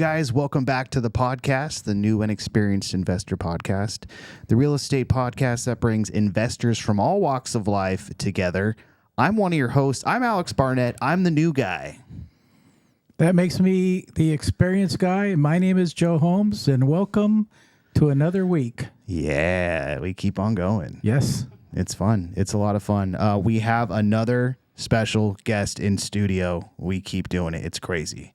guys? Welcome back to the podcast, the new and experienced investor podcast, the real estate podcast that brings investors from all walks of life together. I'm one of your hosts. I'm Alex Barnett. I'm the new guy. That makes me the experienced guy. My name is Joe Holmes, and welcome to another week. Yeah, we keep on going. Yes. It's fun. It's a lot of fun. We have another special guest in studio. We keep doing it. It's crazy.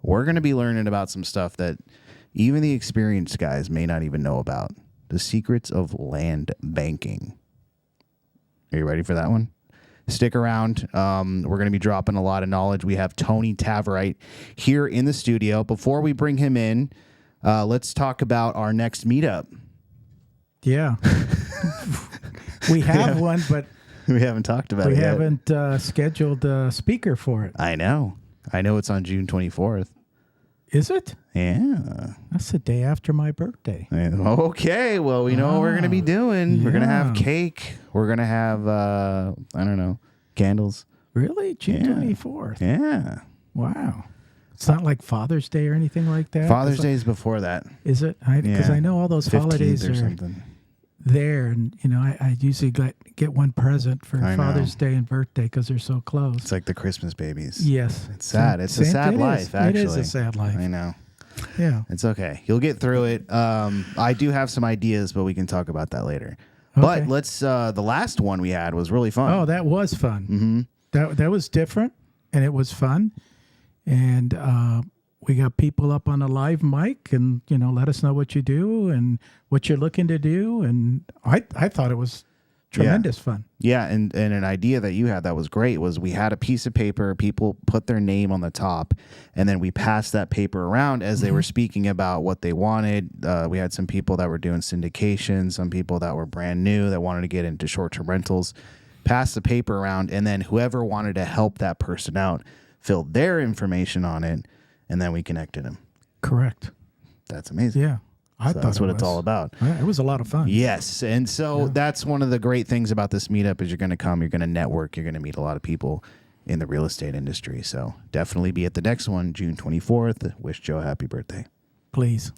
We're going to be learning about some stuff that even the experienced guys may not even know about. The secrets of land banking. Are you ready for that one? Stick around. We're going to be dropping a lot of knowledge. We have Tony Taverrite here in the studio. Before we bring him in, let's talk about our next meetup. Yeah. We have one, but we haven't talked about it yet. We haven't scheduled a speaker for it. I know it's on June 24th. Is it? Yeah. That's the day after my birthday. Okay. Well, we know what we're going to be doing. Yeah. We're going to have cake. We're going to have, I don't know, candles. Really? June 24th? Yeah. Wow. It's not like Father's Day or anything like that? Father's Day is before that. Is it? Because I know all those 15th holidays or are something. There, and I usually get one present for Father's Day and birthday because they're so close. It's like the Christmas babies. Yes. It's sad. It's a sad life, actually. It is a sad life. I know. Yeah. It's okay. You'll get through it. I do have some ideas, but we can talk about that later. Okay. But let's, the last one we had was really fun. Oh, that was fun. Mm-hmm. That was different, and it was fun. And we got people up on a live mic and, let us know what you do and what you're looking to do. And I thought it was tremendous fun. Yeah, and an idea that you had that was great was we had a piece of paper, people put their name on the top, and then we passed that paper around as they were speaking about what they wanted. We had some people that were doing syndication, some people that were brand new that wanted to get into short-term rentals, pass the paper around, and then whoever wanted to help that person out filled their information on it, and then we connected them. Correct. That's amazing. Yeah. I thought that's what it's all about. It was a lot of fun. Yes. And so that's one of the great things about this meetup is you're going to come, you're going to network, you're going to meet a lot of people in the real estate industry. So definitely be at the next one, June 24th. Wish Joe a happy birthday. Please.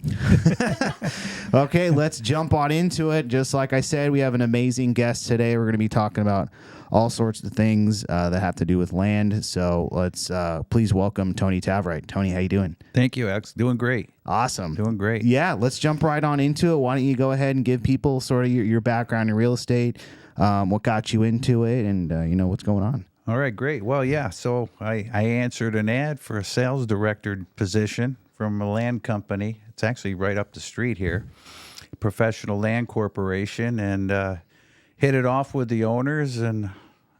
Okay, let's jump on into it. Just like I said, we have an amazing guest today. We're going to be talking about all sorts of things that have to do with land. So let's please welcome Tony Taverrite. Tony, how you doing? Thank you, Alex. Doing great. Awesome. Doing great. Yeah, let's jump right on into it. Why don't you go ahead and give people sort of your background in real estate, what got you into it, and what's going on. All right, great. Well, yeah, so I answered an ad for a sales director position from a land company. It's actually right up the street here, Professional Land Corporation, and hit it off with the owners, and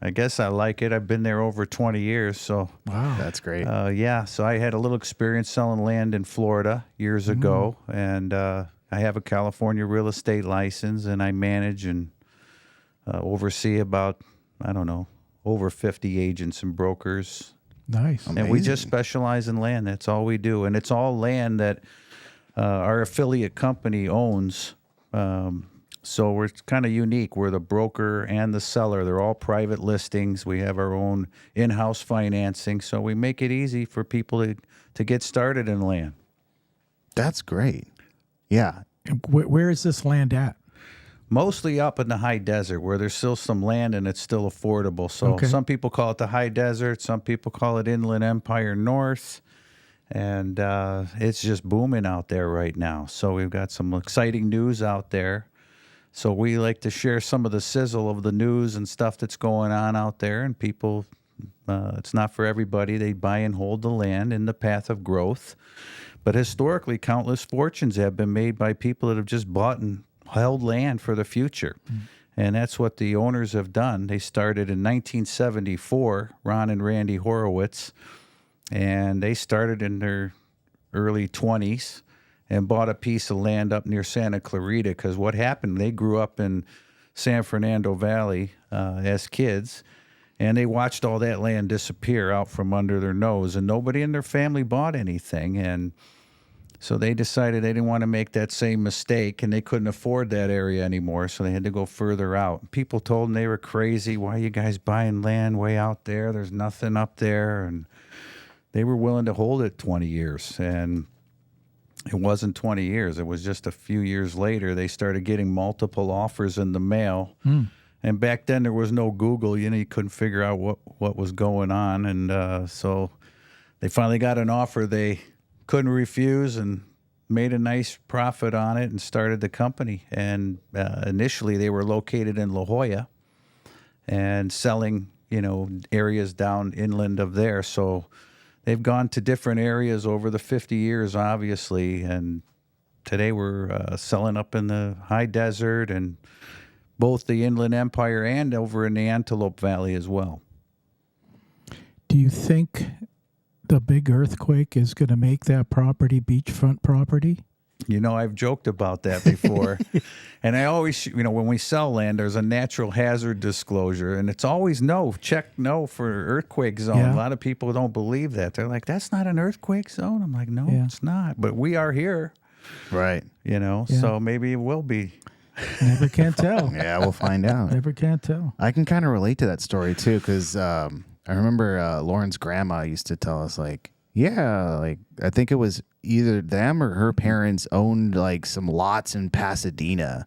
I guess I like it. I've been there over 20 years, so wow, that's great. So I had a little experience selling land in Florida years ago, and I have a California real estate license, and I manage and oversee about, over 50 agents and brokers. Nice. And we just specialize in land. That's all we do. And it's all land that our affiliate company owns. So we're kind of unique. We're the broker and the seller. They're all private listings. We have our own in-house financing. So we make it easy for people to get started in land. That's great. Yeah. Where is this land at? Mostly up in the high desert where there's still some land and it's still affordable. So some people call it the high desert. Some people call it Inland Empire North. And it's just booming out there right now. So we've got some exciting news out there. So we like to share some of the sizzle of the news and stuff that's going on out there. And people, it's not for everybody. They buy and hold the land in the path of growth. But historically, countless fortunes have been made by people that have just bought and held land for the future. And that's what the owners have done. They started in 1974, Ron and Randy Horowitz, and they started in their early 20s and bought a piece of land up near Santa Clarita, because what happened, they grew up in San Fernando Valley as kids, and they watched all that land disappear out from under their nose, and nobody in their family bought anything. And so they decided they didn't want to make that same mistake, and they couldn't afford that area anymore, so they had to go further out. People told them they were crazy. Why are you guys buying land way out there? There's nothing up there. And they were willing to hold it 20 years. And It wasn't 20 years. It was just a few years later they started getting multiple offers in the mail. And back then there was no Google. You couldn't figure out what was going on. And so they finally got an offer they couldn't refuse and made a nice profit on it and started the company. And initially they were located in La Jolla and selling, areas down inland of there. So they've gone to different areas over the 50 years, obviously. And today we're selling up in the high desert and both the Inland Empire and over in the Antelope Valley as well. Do you think the big earthquake is going to make that property beachfront property? I've joked about that before. And I always, when we sell land, there's a natural hazard disclosure. And it's always check no for earthquake zone. Yeah. A lot of people don't believe that. They're like, that's not an earthquake zone. I'm like, no, it's not. But we are here. Right. So maybe it will be. Never can tell. Yeah, we'll find out. Never can tell. I can kind of relate to that story too, because I remember Lauren's grandma used to tell us, I think it was either them or her parents owned some lots in Pasadena.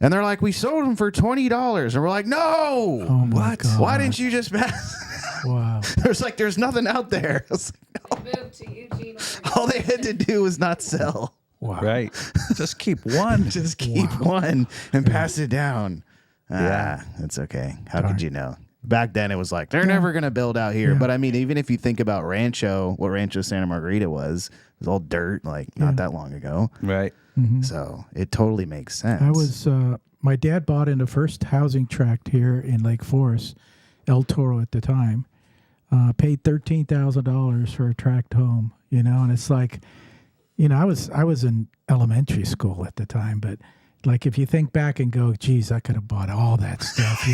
And they're like, we sold them for $20. And we're like, no. Oh my God. Why didn't you just pass? Wow. There's nothing out there. I was like, no. Moved to Eugene. All they had to do was not sell. Wow. Right. Just keep one. Just keep one and pass it down. It's okay. How could you know? Back then it was like, they're never going to build out here. Yeah. But I mean, even if you think about what Rancho Santa Margarita was, it was all dirt, not that long ago. Right. So it totally makes sense. I was, my dad bought in the first housing tract here in Lake Forest, El Toro at the time, paid $13,000 for a tract home, and it's like, I was in elementary school at the time, but if you think back and go, geez, I could have bought all that stuff,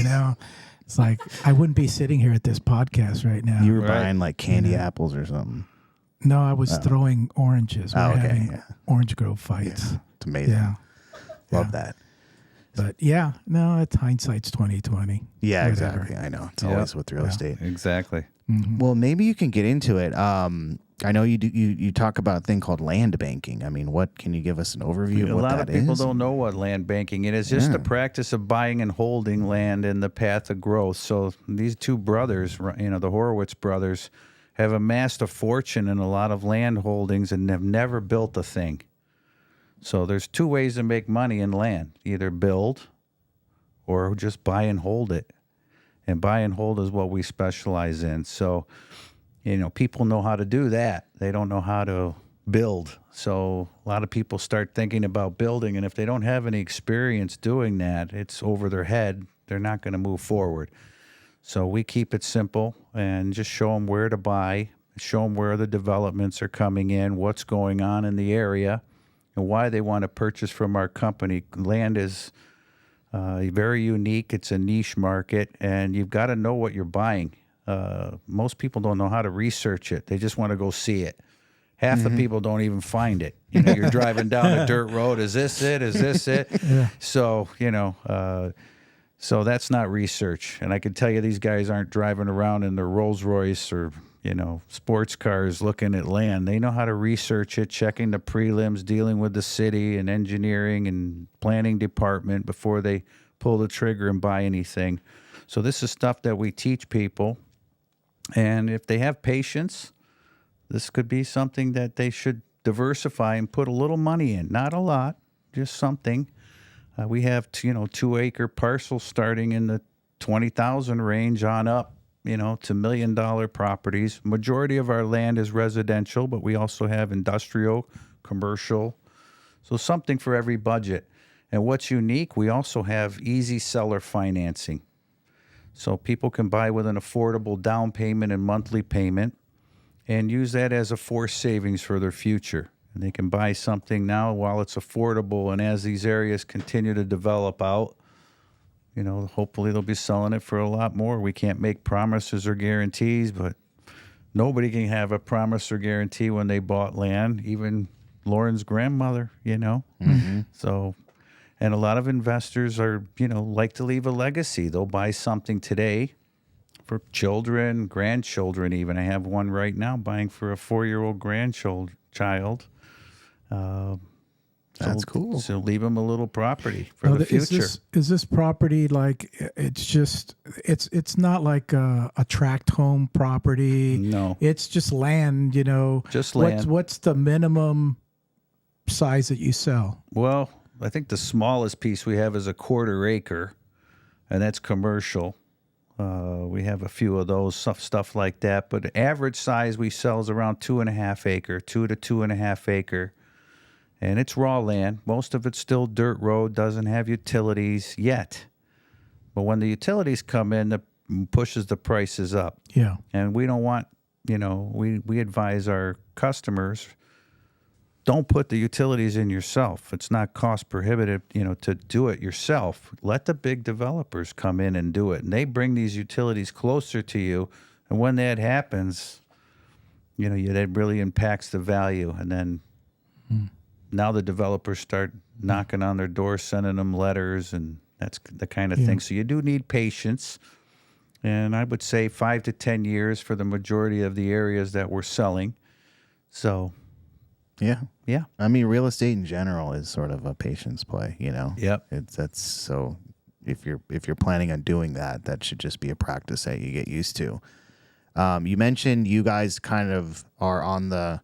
It's like I wouldn't be sitting here at this podcast right now. You were buying candy apples or something. No, I was throwing oranges. We're having Yeah. orange grove fights. Yeah. It's amazing. Yeah. Love that. But it's hindsight's 2020. Yeah, Whatever. exactly. I know. It's always with real estate. Exactly. Well, maybe you can get into it. I know you talk about a thing called land banking. I mean, what can you give us an overview of what that is? A lot of people don't know what land banking is. It's just the practice of buying and holding land in the path of growth. So these two brothers, the Horowitz brothers, have amassed a fortune in a lot of land holdings and have never built a thing. So there's two ways to make money in land: either build or just buy and hold it. And buy and hold is what we specialize in. So, people know how to do that. They don't know how to build. So a lot of people start thinking about building, and if they don't have any experience doing that, it's over their head. They're not going to move forward. So we keep it simple and just show them where to buy, show them where the developments are coming in, what's going on in the area, and why they want to purchase from our company. Land is very unique. It's a niche market, and you've got to know what you're buying. Most people don't know how to research it. They just want to go see it. Half the people don't even find it. You're driving down a dirt road. Is this it? Is this it? Yeah. So, so that's not research. And I can tell you these guys aren't driving around in their Rolls Royce or, sports cars looking at land. They know how to research it, checking the prelims, dealing with the city and engineering and planning department before they pull the trigger and buy anything. So this is stuff that we teach people. And if they have patience, this could be something that they should diversify and put a little money in. Not a lot, just something. We have 2-acre parcels starting in the 20,000 range on up, to $1 million properties. Majority of our land is residential, but we also have industrial, commercial. So something for every budget. And what's unique, we also have easy seller financing. So people can buy with an affordable down payment and monthly payment and use that as a forced savings for their future. And they can buy something now while it's affordable, and as these areas continue to develop out, hopefully they'll be selling it for a lot more. We can't make promises or guarantees, but nobody can have a promise or guarantee when they bought land, even Lauren's grandmother, So, and a lot of investors are, like to leave a legacy. They'll buy something today for children, grandchildren even. I have one right now buying for a 4-year-old grandchild. That's cool. So leave them a little property for the future. Is this property like it's not like a tract home property? No. It's just land, Just land. What's the minimum size that you sell? Well, I think the smallest piece we have is a 1/4 acre, and that's commercial. We have a few of those, stuff like that. But the average size we sell is around 2.5 acre, 2 to 2.5 acre. And it's raw land. Most of it's still dirt road, doesn't have utilities yet. But when the utilities come in, it pushes the prices up. Yeah. And we don't want, we advise our customers, don't put the utilities in yourself. It's not cost prohibitive, to do it yourself. Let the big developers come in and do it. And they bring these utilities closer to you. And when that happens, that really impacts the value. And then now the developers start knocking on their door, sending them letters, and that's the kind of thing. So you do need patience. And I would say 5 to 10 years for the majority of the areas that we're selling. So... Yeah. I mean, real estate in general is sort of a patience play, Yep. That's so if you're planning on doing that, that should just be a practice that you get used to. You mentioned you guys kind of are on the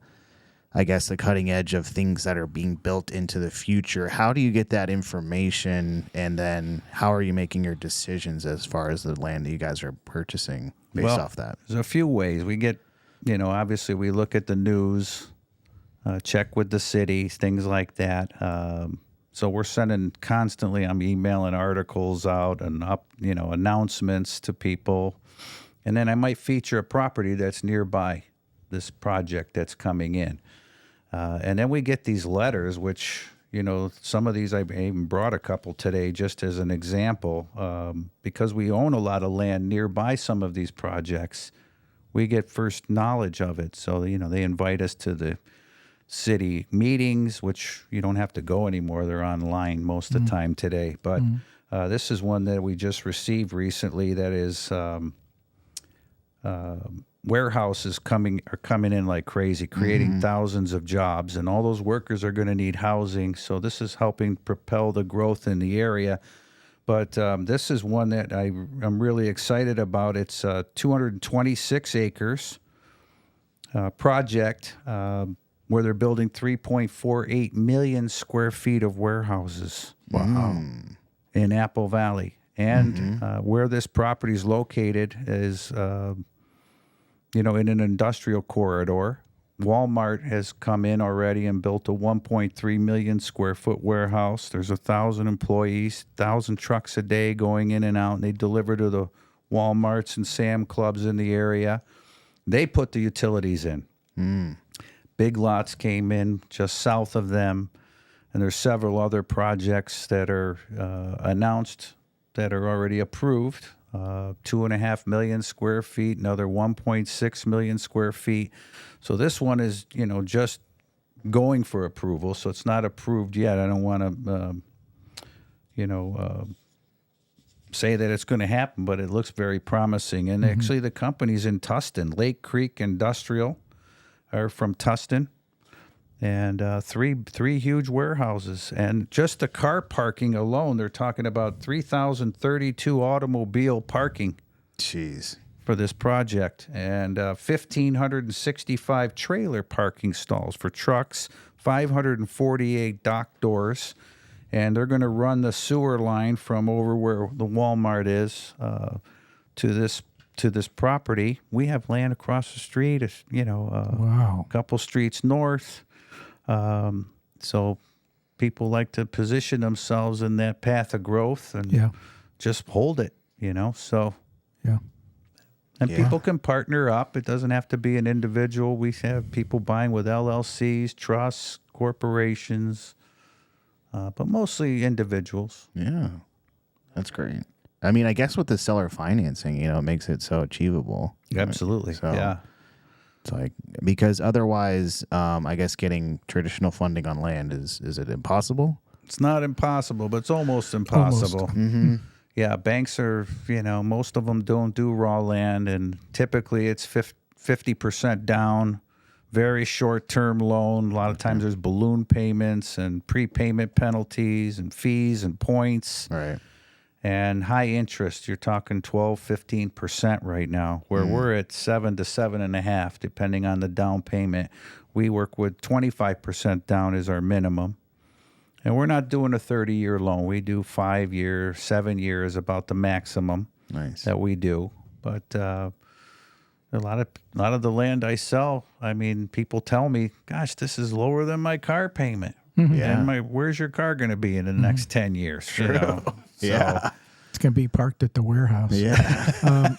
cutting edge of things that are being built into the future. How do you get that information, and then how are you making your decisions as far as the land that you guys are purchasing based off that? There's a few ways. We get, obviously we look at the news, check with the cities, things like that. So we're sending constantly, I'm emailing articles out and announcements to people. And then I might feature a property that's nearby this project that's coming in. And then we get these letters, which, some of these I even brought a couple today just as an example. Because we own a lot of land nearby some of these projects, we get first knowledge of it. So, they invite us to the city meetings, which you don't have to go anymore. They're online most of the time today. But this is one that we just received recently that is warehouses are coming in like crazy, creating thousands of jobs, and all those workers are going to need housing. So this is helping propel the growth in the area. But this is one that I'm really excited about. It's 226 acres project where they're building 3.48 million square feet of warehouses. Wow. In Apple Valley. And where this property is located is, in an industrial corridor. Walmart has come in already and built a 1.3 million square foot warehouse. There's 1,000 employees, 1,000 trucks a day going in and out, and they deliver to the Walmarts and Sam Clubs in the area. They put the utilities in. Big Lots came in just south of them, and there's several other projects that are announced that are already approved. 2.5 million square feet, another 1.6 million square feet. So this one is, just going for approval. So it's not approved yet. I don't want to, say that it's going to happen, but it looks very promising. And actually, the company's in Tustin. Lake Creek Industrial are from Tustin. And three huge warehouses. And just the car parking alone, they're talking about 3,032 automobile parking. Jeez. For this project. And 1,565 trailer parking stalls for trucks, 548 dock doors. And they're going to run the sewer line from over where the Walmart is to this property. We have land across the street, Wow. a couple streets north. So people like to position themselves in that path of growth and just hold it, so. Yeah. And people can partner up. It doesn't have to be an individual. We have people buying with LLCs, trusts, corporations, but mostly individuals. Yeah, that's great. I mean, I guess with the seller financing, it makes it so achievable. Absolutely. So, yeah. It's like, because otherwise, I guess getting traditional funding on land is it impossible? It's not impossible, but it's almost impossible. Almost. Yeah, banks are, most of them don't do raw land, and typically it's 50% down, very short-term loan. A lot of times there's balloon payments and prepayment penalties and fees and points. Right. And high interest. You're talking 12, 15% right now, where we're at 7 to 7.5, depending on the down payment. We work with 25% down is our minimum. And we're not doing a 30-year loan. We do 5 year, 7 years, about the maximum that we do. But a lot of the land I sell, I mean, people tell me, "Gosh, this is lower than my car payment." Yeah. And where's your car going to be in the next 10 years? You know? Yeah. It's going to be parked at the warehouse. Yeah.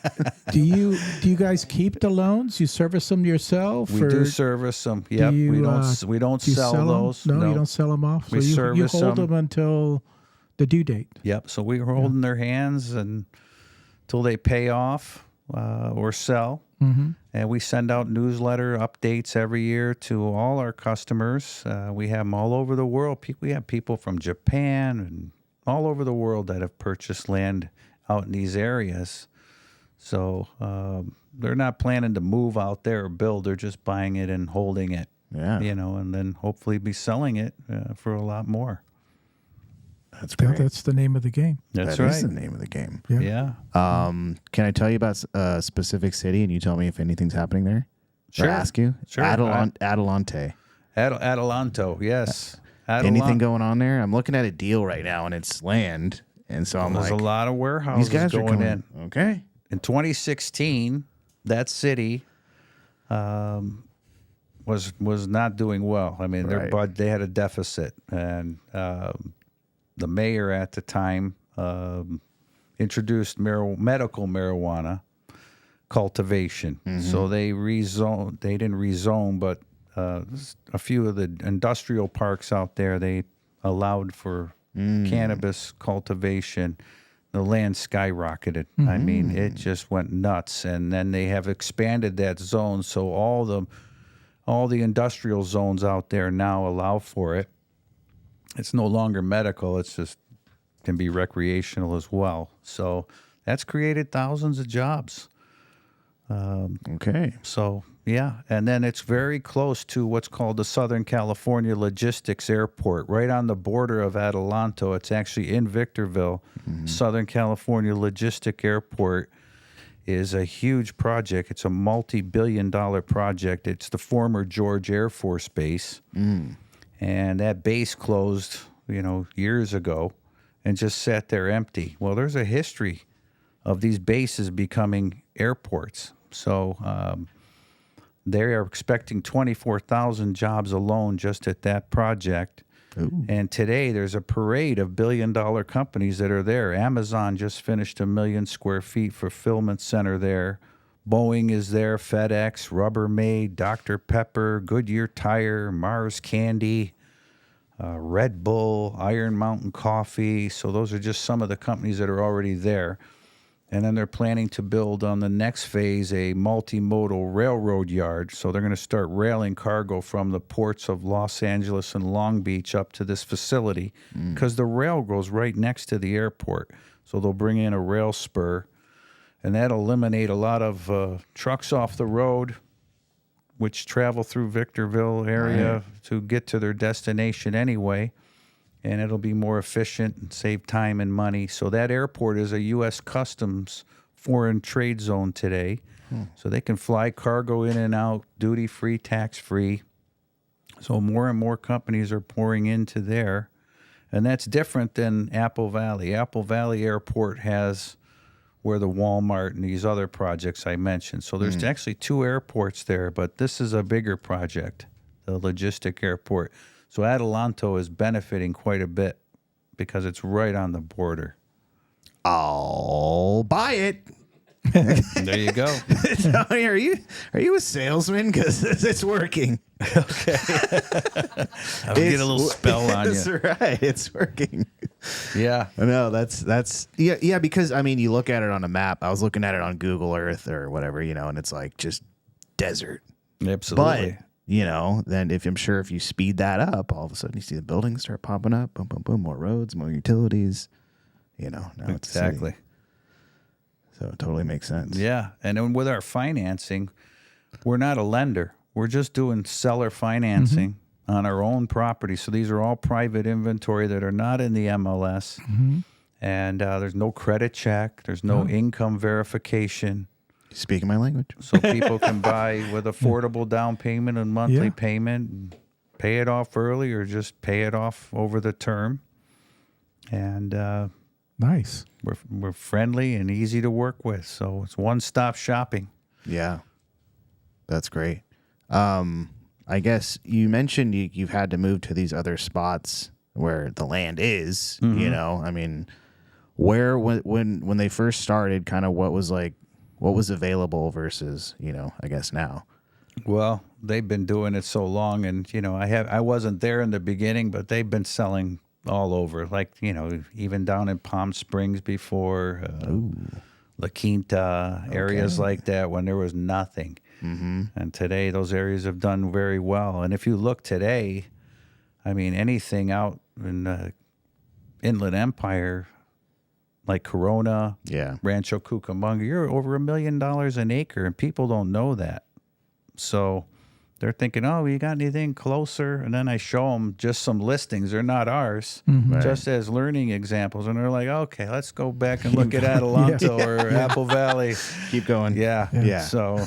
Do you guys keep the loans? You service them yourself? We do service them. Yep. We don't do you sell them? those. No, you don't sell them off. We so you service hold them. them until the due date. Yep. So we're holding their hands until they pay off or sell. And we send out newsletter updates every year to all our customers. We have them all over the world. We have people from Japan and all over the world that have purchased land out in these areas. So they're not planning to move out there or build. They're just buying it and holding it. Yeah. You know, and then hopefully be selling it for a lot more. That's great. That's the name of the game. That's That right. is the name of the game. Yeah. Can I tell you about a specific city and you tell me if anything's happening there? Sure. Or ask you? Sure. Adelante. Adelanto, yes. Anything going on there? I'm looking at a deal right now and it's land. And so I'm There's like, a lot of warehouses these guys are going coming in. Okay. In 2016, that city was not doing well. I mean, they had a deficit, and the mayor at the time introduced medical marijuana cultivation. So they rezoned. They didn't rezone, but a few of the industrial parks out there, they allowed for cannabis cultivation. The land skyrocketed. I mean, it just went nuts. And then they have expanded that zone, so all the industrial zones out there now allow for it. It's no longer medical. It's just can be recreational as well. So that's created thousands of jobs. Okay. So, yeah. And then it's very close to what's called the Southern California Logistics Airport, right on the border of Adelanto. It's actually in Victorville. Southern California Logistic Airport is a huge project. It's a multi-billion-dollar project. It's the former George Air Force Base. And that base closed, years ago and just sat there empty. Well, there's a history of these bases becoming airports. So they are expecting 24,000 jobs alone just at that project. Ooh. And today there's a parade of billion-dollar companies that are there. Amazon just finished 1 million square feet fulfillment center there. Boeing is there, FedEx, Rubbermaid, Dr. Pepper, Goodyear Tire, Mars Candy, Red Bull, Iron Mountain Coffee. So those are just some of the companies that are already there. And then they're planning to build on the next phase a multimodal railroad yard. So they're going to start railing cargo from the ports of Los Angeles and Long Beach up to this facility because the rail goes right next to the airport. So they'll bring in a rail spur, and that'll eliminate a lot of trucks off the road, which travel through Victorville area to get to their destination anyway. And it'll be more efficient and save time and money. So that airport is a U.S. Customs foreign trade zone today. So they can fly cargo in and out, duty-free, tax-free. So more and more companies are pouring into there. And that's different than Apple Valley. Apple Valley Airport has where the Walmart and these other projects I mentioned. So there's actually 2 airports there, but this is a bigger project, the logistic airport. So Adelanto is benefiting quite a bit because it's right on the border. I'll buy it. There you go. Tony, are you a salesman? Because it's working. Okay. I'll get a little spell on you. That's right. It's working. Yeah. No, that's yeah. Because I mean, you look at it on a map. I was looking at it on Google Earth or whatever, and it's like just desert. Absolutely. But then if you speed that up, all of a sudden you see the buildings start popping up, boom, boom, boom, more roads, more utilities, now it's exactly. So it totally makes sense. Yeah. And then with our financing, we're not a lender. we're just doing seller financing on our own property. So these are all private inventory that are not in the MLS. And there's no credit check. There's no income verification. Speaking my language. So people can buy with affordable down payment and monthly payment, and pay it off early or just pay it off over the term. And nice. We're friendly and easy to work with. So it's one-stop shopping. Yeah, that's great. I guess you mentioned you've had to move to these other spots where the land is, you know, I mean, where, when they first started, kind of what was available versus, you know, I guess now. Well, they've been doing it so long, and, you know, I wasn't there in the beginning, but they've been selling all over, like, you know, even down in Palm Springs before, La Quinta, areas like that when there was nothing. And today those areas have done very well. And if you look today, I mean, anything out in the Inland Empire, like Corona, Rancho Cucamonga, you're over $1 million an acre, and people don't know that. So they're thinking, oh, you got anything closer? And then I show them just some listings. They're not ours, just as learning examples. And they're like, okay, let's go back and look at Adelanto or Apple Valley. Keep going. Yeah. So,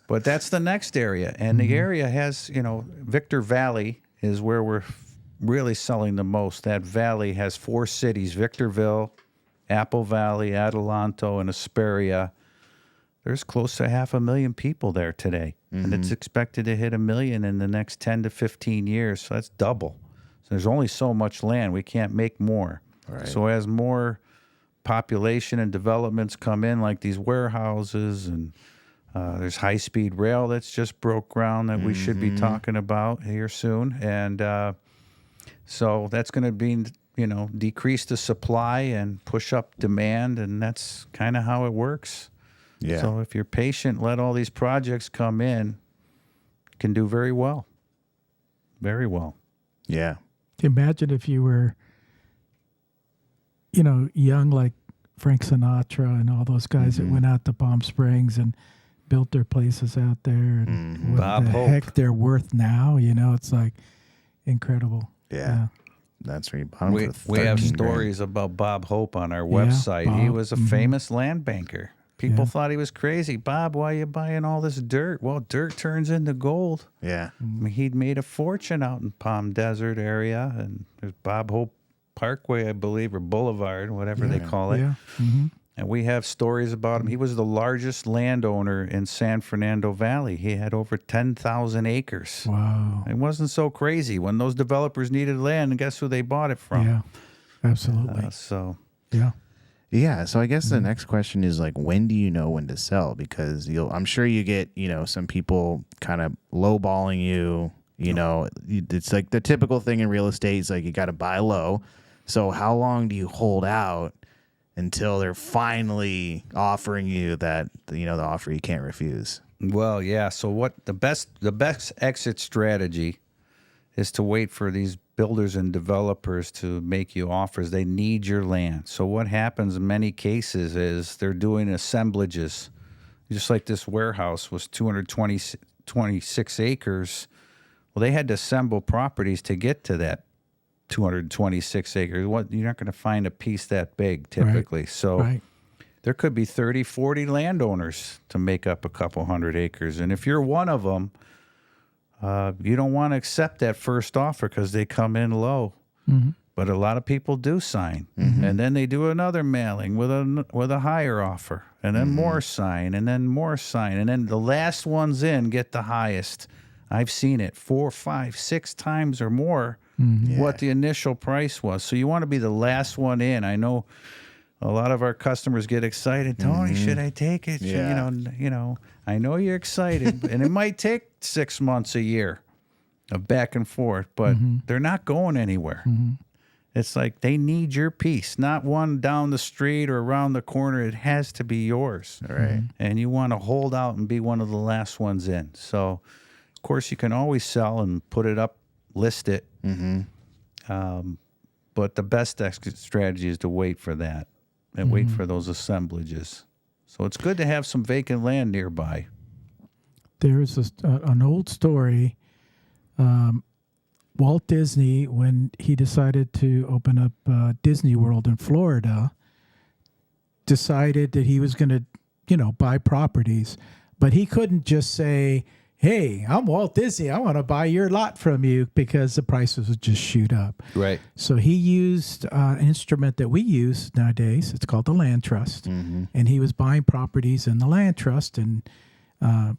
but that's the next area. And the area has, you know, Victor Valley is where we're really selling the most. That valley has 4 cities: Victorville, Apple Valley, Adelanto, and Hesperia. There's close to 500,000 people there today, and it's expected to hit 1 million in the next 10 to 15 years. So that's double. So there's only so much land. We can't make more. Right. So as more population and developments come in, like these warehouses, and there's high-speed rail that's just broke ground that we should be talking about here soon. And so that's going to be, you know, decrease the supply and push up demand, and that's kind of how it works. Yeah. So if you're patient, let all these projects come in, can do very well. Very well. Yeah. Imagine if you were, you know, young like Frank Sinatra and all those guys that went out to Palm Springs and built their places out there, and what Bob the Hope. heck they're worth now. You know, it's like incredible. Yeah. That's where you bought them We for have 13 grand. stories about Bob Hope on our website. He Bob. was a famous land banker. People Yeah. thought he was crazy. Bob, why are you buying all this dirt? Well, dirt turns into gold. Yeah. I mean, he'd made a fortune out in Palm Desert area, and there's Bob Hope Parkway, I believe, or Boulevard, whatever they call it. Yeah. And we have stories about him. He was the largest landowner in San Fernando Valley. He had over 10,000 acres. Wow. It wasn't so crazy when those developers needed land, and guess who they bought it from? Yeah. Absolutely. So Yeah. Yeah, so I guess the next question is like, when do you know when to sell? Because I'm sure you get, you know, some people kind of lowballing you. You know, it's like the typical thing in real estate is like you got to buy low. So how long do you hold out until they're finally offering you that, you know, the offer you can't refuse? Well, yeah. So what the best exit strategy is to wait for these builders and developers to make you offers. They need your land. So what happens in many cases is they're doing assemblages. Just like this warehouse was 226 acres. Well, they had to assemble properties to get to that 226 acres. You're not going to find a piece that big typically. Right. So there could be 30, 40 landowners to make up a couple hundred acres. And if you're one of them, you don't want to accept that first offer because they come in low. But a lot of people do sign. And then they do another mailing with a higher offer. And then more sign, and then more sign. And then the last ones in get the highest. I've seen it 4, 5, 6 times or more what the initial price was. So you want to be the last one in. I know a lot of our customers get excited. Tony, should I take it? Yeah. You know, I know you're excited, and it might take 6 months, a year of back and forth, but they're not going anywhere. It's like they need your piece, not one down the street or around the corner. It has to be yours. All right. And you want to hold out and be one of the last ones in. So, of course, you can always sell and put it up, list it. But the best exit strategy is to wait for that and wait for those assemblages. So it's good to have some vacant land nearby. there's an old story. Walt Disney, when he decided to open up Disney World in Florida, decided that he was going to, buy properties, but he couldn't just say, "Hey, I'm Walt Disney. I want to buy your lot from you," because the prices would just shoot up. Right. So he used an instrument that we use nowadays. It's called the land trust, and he was buying properties in the land trust and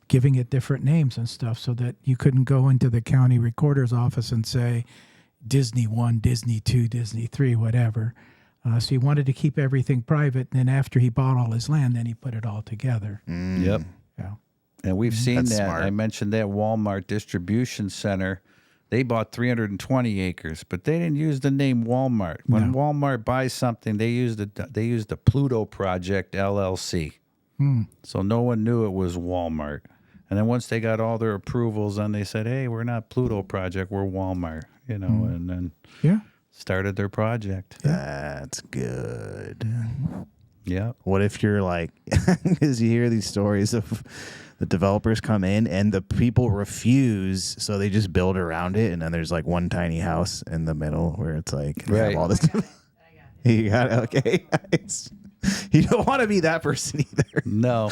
giving it different names and stuff, so that you couldn't go into the county recorder's office and say Disney 1, Disney 2, Disney 3, whatever. So he wanted to keep everything private. And then after he bought all his land, then he put it all together. Yep. Yeah. And we've seen That's that. smart. I mentioned that Walmart distribution center. They bought 320 acres, but they didn't use the name Walmart. When Walmart buys something, they use the Pluto Project LLC. So no one knew it was Walmart. And then once they got all their approvals, then they said, "Hey, we're not Pluto Project, we're Walmart." And then started their project. That's good. Yeah. What if you're like, because you hear these stories of the developers come in and the people refuse, so they just build around it, and then there's like one tiny house in the middle where it's like, they have all this. You got it. Okay. You don't want to be that person either. No.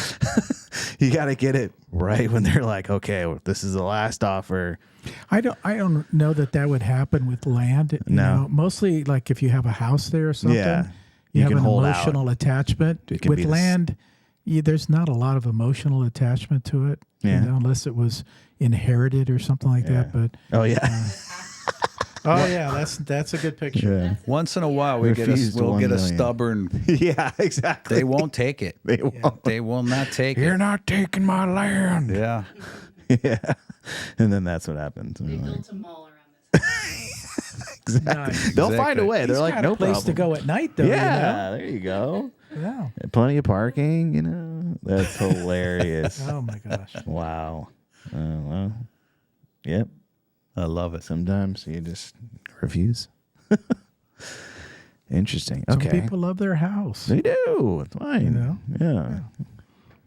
You got to get it right when they're like, "Okay, well, this is the last offer." I don't know that would happen with land. You know, mostly like if you have a house there or something, you have can an hold emotional attachment. With land, there's not a lot of emotional attachment to it, unless it was inherited or something like that. But that's a good picture. Yeah. Once in a while, we'll get a stubborn. Yeah, exactly. They won't take it. They won't. They will not take You're it. not taking my land. Yeah. Yeah. And then that's what happens. They built a mall around this. Exactly. Nice. They'll find a way. He's They're like, got "No a place problem." to go at night, though. Yeah, there you go. Yeah. Plenty of parking, That's hilarious. Oh my gosh. Wow. Well, yep. I love it. Sometimes you just refuse. Interesting. Some Okay. people love their house. They do. It's fine. Yeah.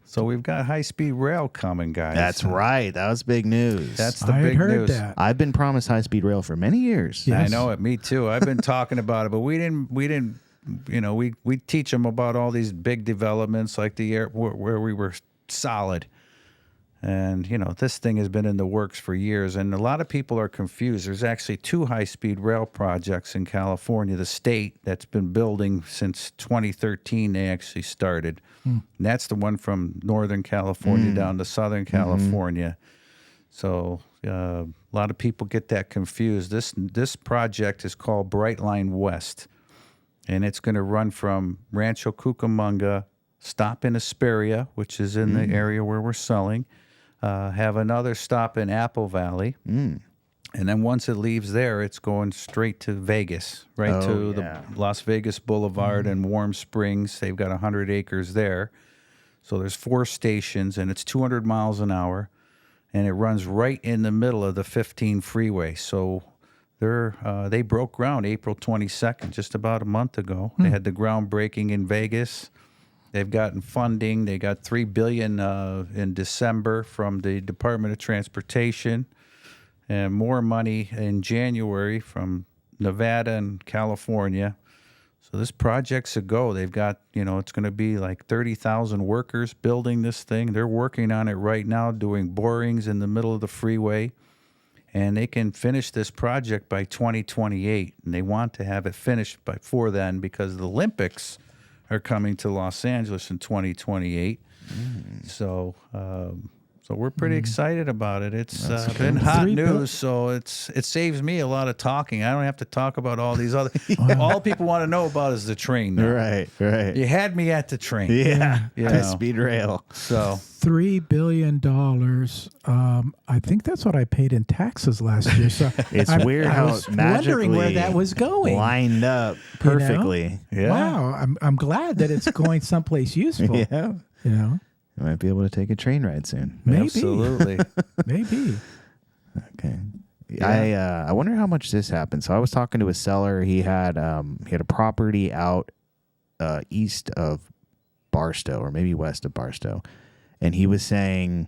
So we've got high-speed rail coming, guys. That's right. That was big news. That's the I had big heard news. that. I've been promised high-speed rail for many years. Yeah. I know it. Me too. I've been talking about it, but we didn't. We teach them about all these big developments like the air where we were solid. And, this thing has been in the works for years, and a lot of people are confused. There's actually 2 high-speed rail projects in California, the state, that's been building since 2013. They actually started. And that's the one from Northern California down to Southern California. So a lot of people get that confused. This project is called Brightline West, and it's going to run from Rancho Cucamonga, stop in Hesperia, which is in the area where we're selling, have another stop in Apple Valley. And then once it leaves there, it's going straight to Vegas, to the Las Vegas Boulevard and Warm Springs. They've got 100 acres there. So there's 4 stations, and it's 200 miles an hour, and it runs right in the middle of the 15 freeway. So they broke ground April 22nd, just about a month ago. They had the groundbreaking in Vegas. They've gotten funding. They got $3 billion in December from the Department of Transportation, and more money in January from Nevada and California. So this project's a go. They've got, it's going to be like 30,000 workers building this thing. They're working on it right now, doing borings in the middle of the freeway. And they can finish this project by 2028. And they want to have it finished before then because the Olympics are coming to Los Angeles in 2028. So we're pretty excited about it. It's been hot news, so it saves me a lot of talking. I don't have to talk about all these other. All people want to know about is the train now. Right. You had me at the train. Yeah. You know. High-speed rail. So $3 billion. I think that's what I paid in taxes last year. So It's weird I how was it magically wondering where that was going. lined up perfectly. yeah. Wow, I'm glad that it's going someplace useful. Yeah. You might be able to take a train ride soon. Maybe. Absolutely. Maybe. Okay. Yeah. I wonder how much this happened. So I was talking to a seller. He had a property out east of Barstow, or maybe west of Barstow, and he was saying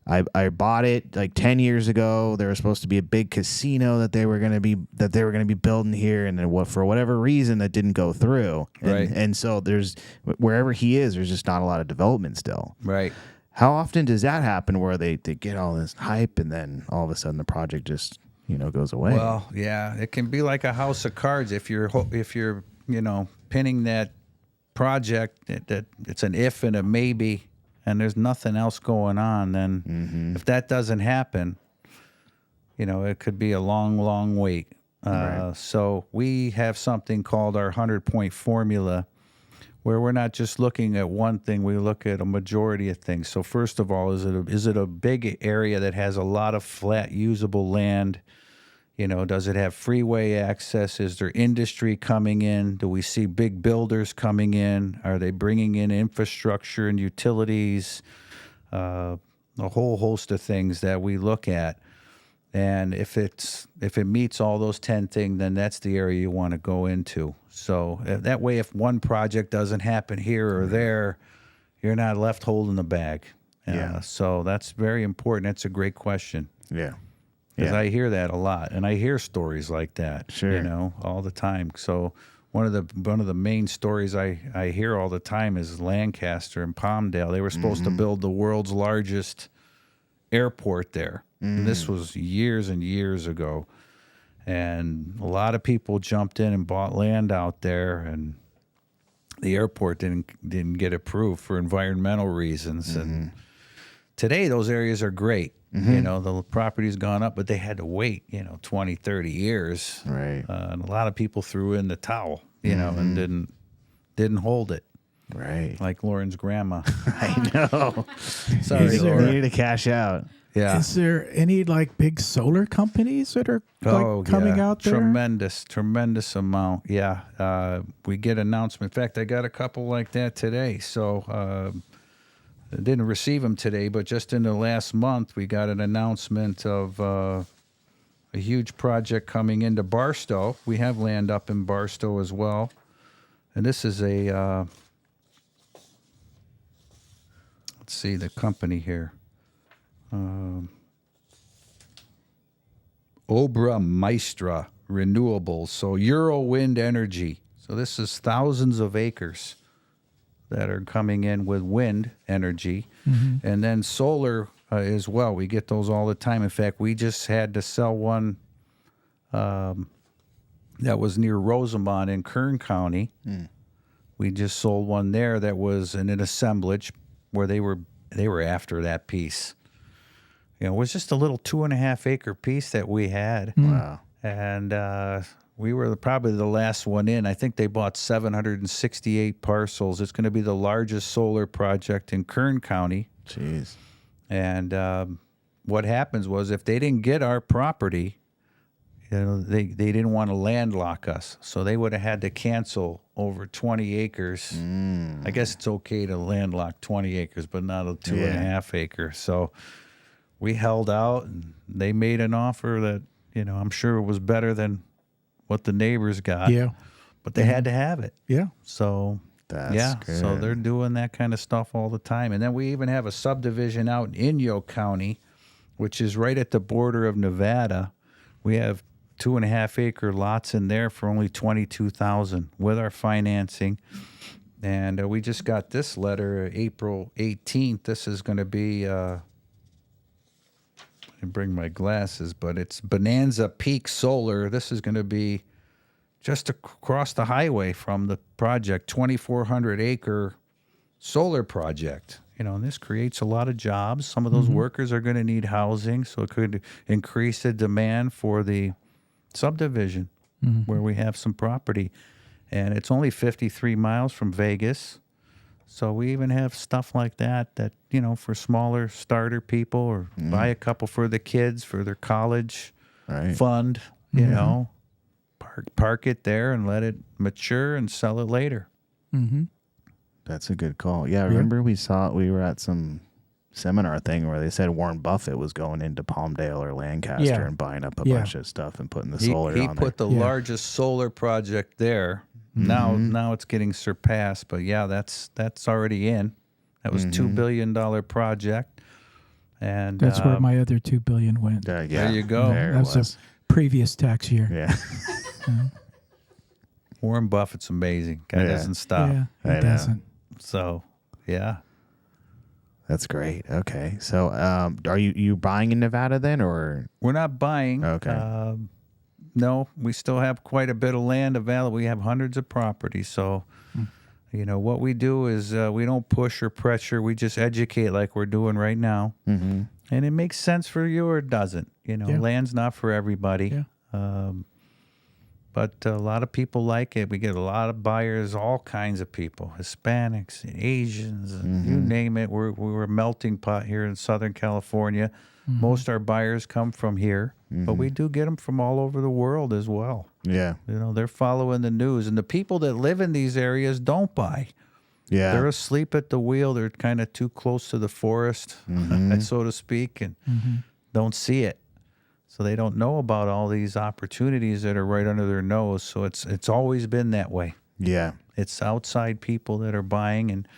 I bought it like 10 years ago. There was supposed to be a big casino that they were going to be building here, and then for whatever reason that didn't go through. Right. And so there's wherever he is, there's just not a lot of development still. Right. How often does that happen where they get all this hype and then all of a sudden the project just goes away? Well, yeah, it can be like a house of cards if you're pinning that project that it's an if and a maybe, and there's nothing else going on, then if that doesn't happen, it could be a long, long wait. Right. So we have something called our 100-point formula, where we're not just looking at one thing, we look at a majority of things. So first of all, is it a big area that has a lot of flat usable land? Does it have freeway access? Is there industry coming in? Do we see big builders coming in? Are they bringing in infrastructure and utilities? A whole host of things that we look at. And if it meets all those 10 things, then that's the area you want to go into. So that way, if one project doesn't happen here or there, you're not left holding the bag. Yeah. So that's very important. That's a great question. Yeah. Because Yeah. I hear that a lot, and I hear stories like that, Sure. all the time. So one of the main stories I hear all the time is Lancaster and Palmdale. They were supposed to build the world's largest airport there. And this was years and years ago, and a lot of people jumped in and bought land out there, and the airport didn't get approved for environmental reasons. And today those areas are great. The property's gone up, but they had to wait, 20, 30 years. Right. And a lot of people threw in the towel, and didn't hold it. Right. Like Lauren's grandma. I know. Sorry, Is there- You Laura. need to cash out. Yeah. Is there any like big solar companies that are coming out there? Tremendous amount. Yeah. We get announcement. In fact, I got a couple like that today. So I didn't receive them today, but just in the last month, we got an announcement of a huge project coming into Barstow. We have land up in Barstow as well. And this is let's see the company here. Obra Maestra Renewables, so Euro Wind Energy. So this is thousands of acres that are coming in with wind energy, and then solar as well. We get those all the time. In fact, we just had to sell one that was near Rosamond in Kern County. We just sold one there that was in an assemblage where they were after that piece. It was just a little 2.5 acre piece that we had. Wow. And we were probably the last one in. I think they bought 768 parcels. It's going to be the largest solar project in Kern County. Jeez. And what happens was if they didn't get our property, they didn't want to landlock us. So they would have had to cancel over 20 acres. I guess it's okay to landlock 20 acres, but not a 2.5 acre. So we held out, and they made an offer that, I'm sure it was better than what the neighbors got. Yeah. But they had to have it. Yeah. So, That's so good. they're doing that kind of stuff all the time. And then we even have a subdivision out in Inyo County, which is right at the border of Nevada. We have 2.5 acre lots in there for only $22,000 with our financing. And we just got this letter April 18th. This is going to be... I bring my glasses, but it's Bonanza Peak Solar. This is going to be just across the highway from the project, 2,400 acre solar project. And this creates a lot of jobs. Some of those workers are going to need housing, so it could increase the demand for the subdivision where we have some property. And it's only 53 miles from Vegas. So we even have stuff like that, for smaller starter people, or buy a couple for the kids for their college fund, park it there and let it mature and sell it later. That's a good call. Yeah, I remember we were at some seminar thing where they said Warren Buffett was going into Palmdale or Lancaster and buying up a bunch of stuff and putting the solar He on put there. the largest solar project there. Now it's getting surpassed, but that's already in. That was $2 billion project, And That's where my other $2 billion went. Yeah, There you go. There it That was was. a previous tax year. Yeah. Warren Buffett's amazing. Guy Yeah. doesn't stop. Yeah, I he know. doesn't. So, yeah. That's great. Okay. So, are you buying in Nevada then, or? We're not buying. Okay. No, we still have quite a bit of land available. We have hundreds of properties. So, what we do is we don't push or pressure. We just educate like we're doing right now. Mm-hmm. And it makes sense for you or it doesn't. Yeah. Land's not for everybody. Yeah. But a lot of people like it. We get a lot of buyers, all kinds of people, Hispanics, Asians, and you name it. We're a melting pot here in Southern California. Most of our buyers come from here, but we do get them from all over the world as well. Yeah. They're following the news. And the people that live in these areas don't buy. Yeah. They're asleep at the wheel. They're kind of too close to the forest, so to speak, and don't see it. So they don't know about all these opportunities that are right under their nose. So it's always been that way. Yeah. It's outside people that are buying, and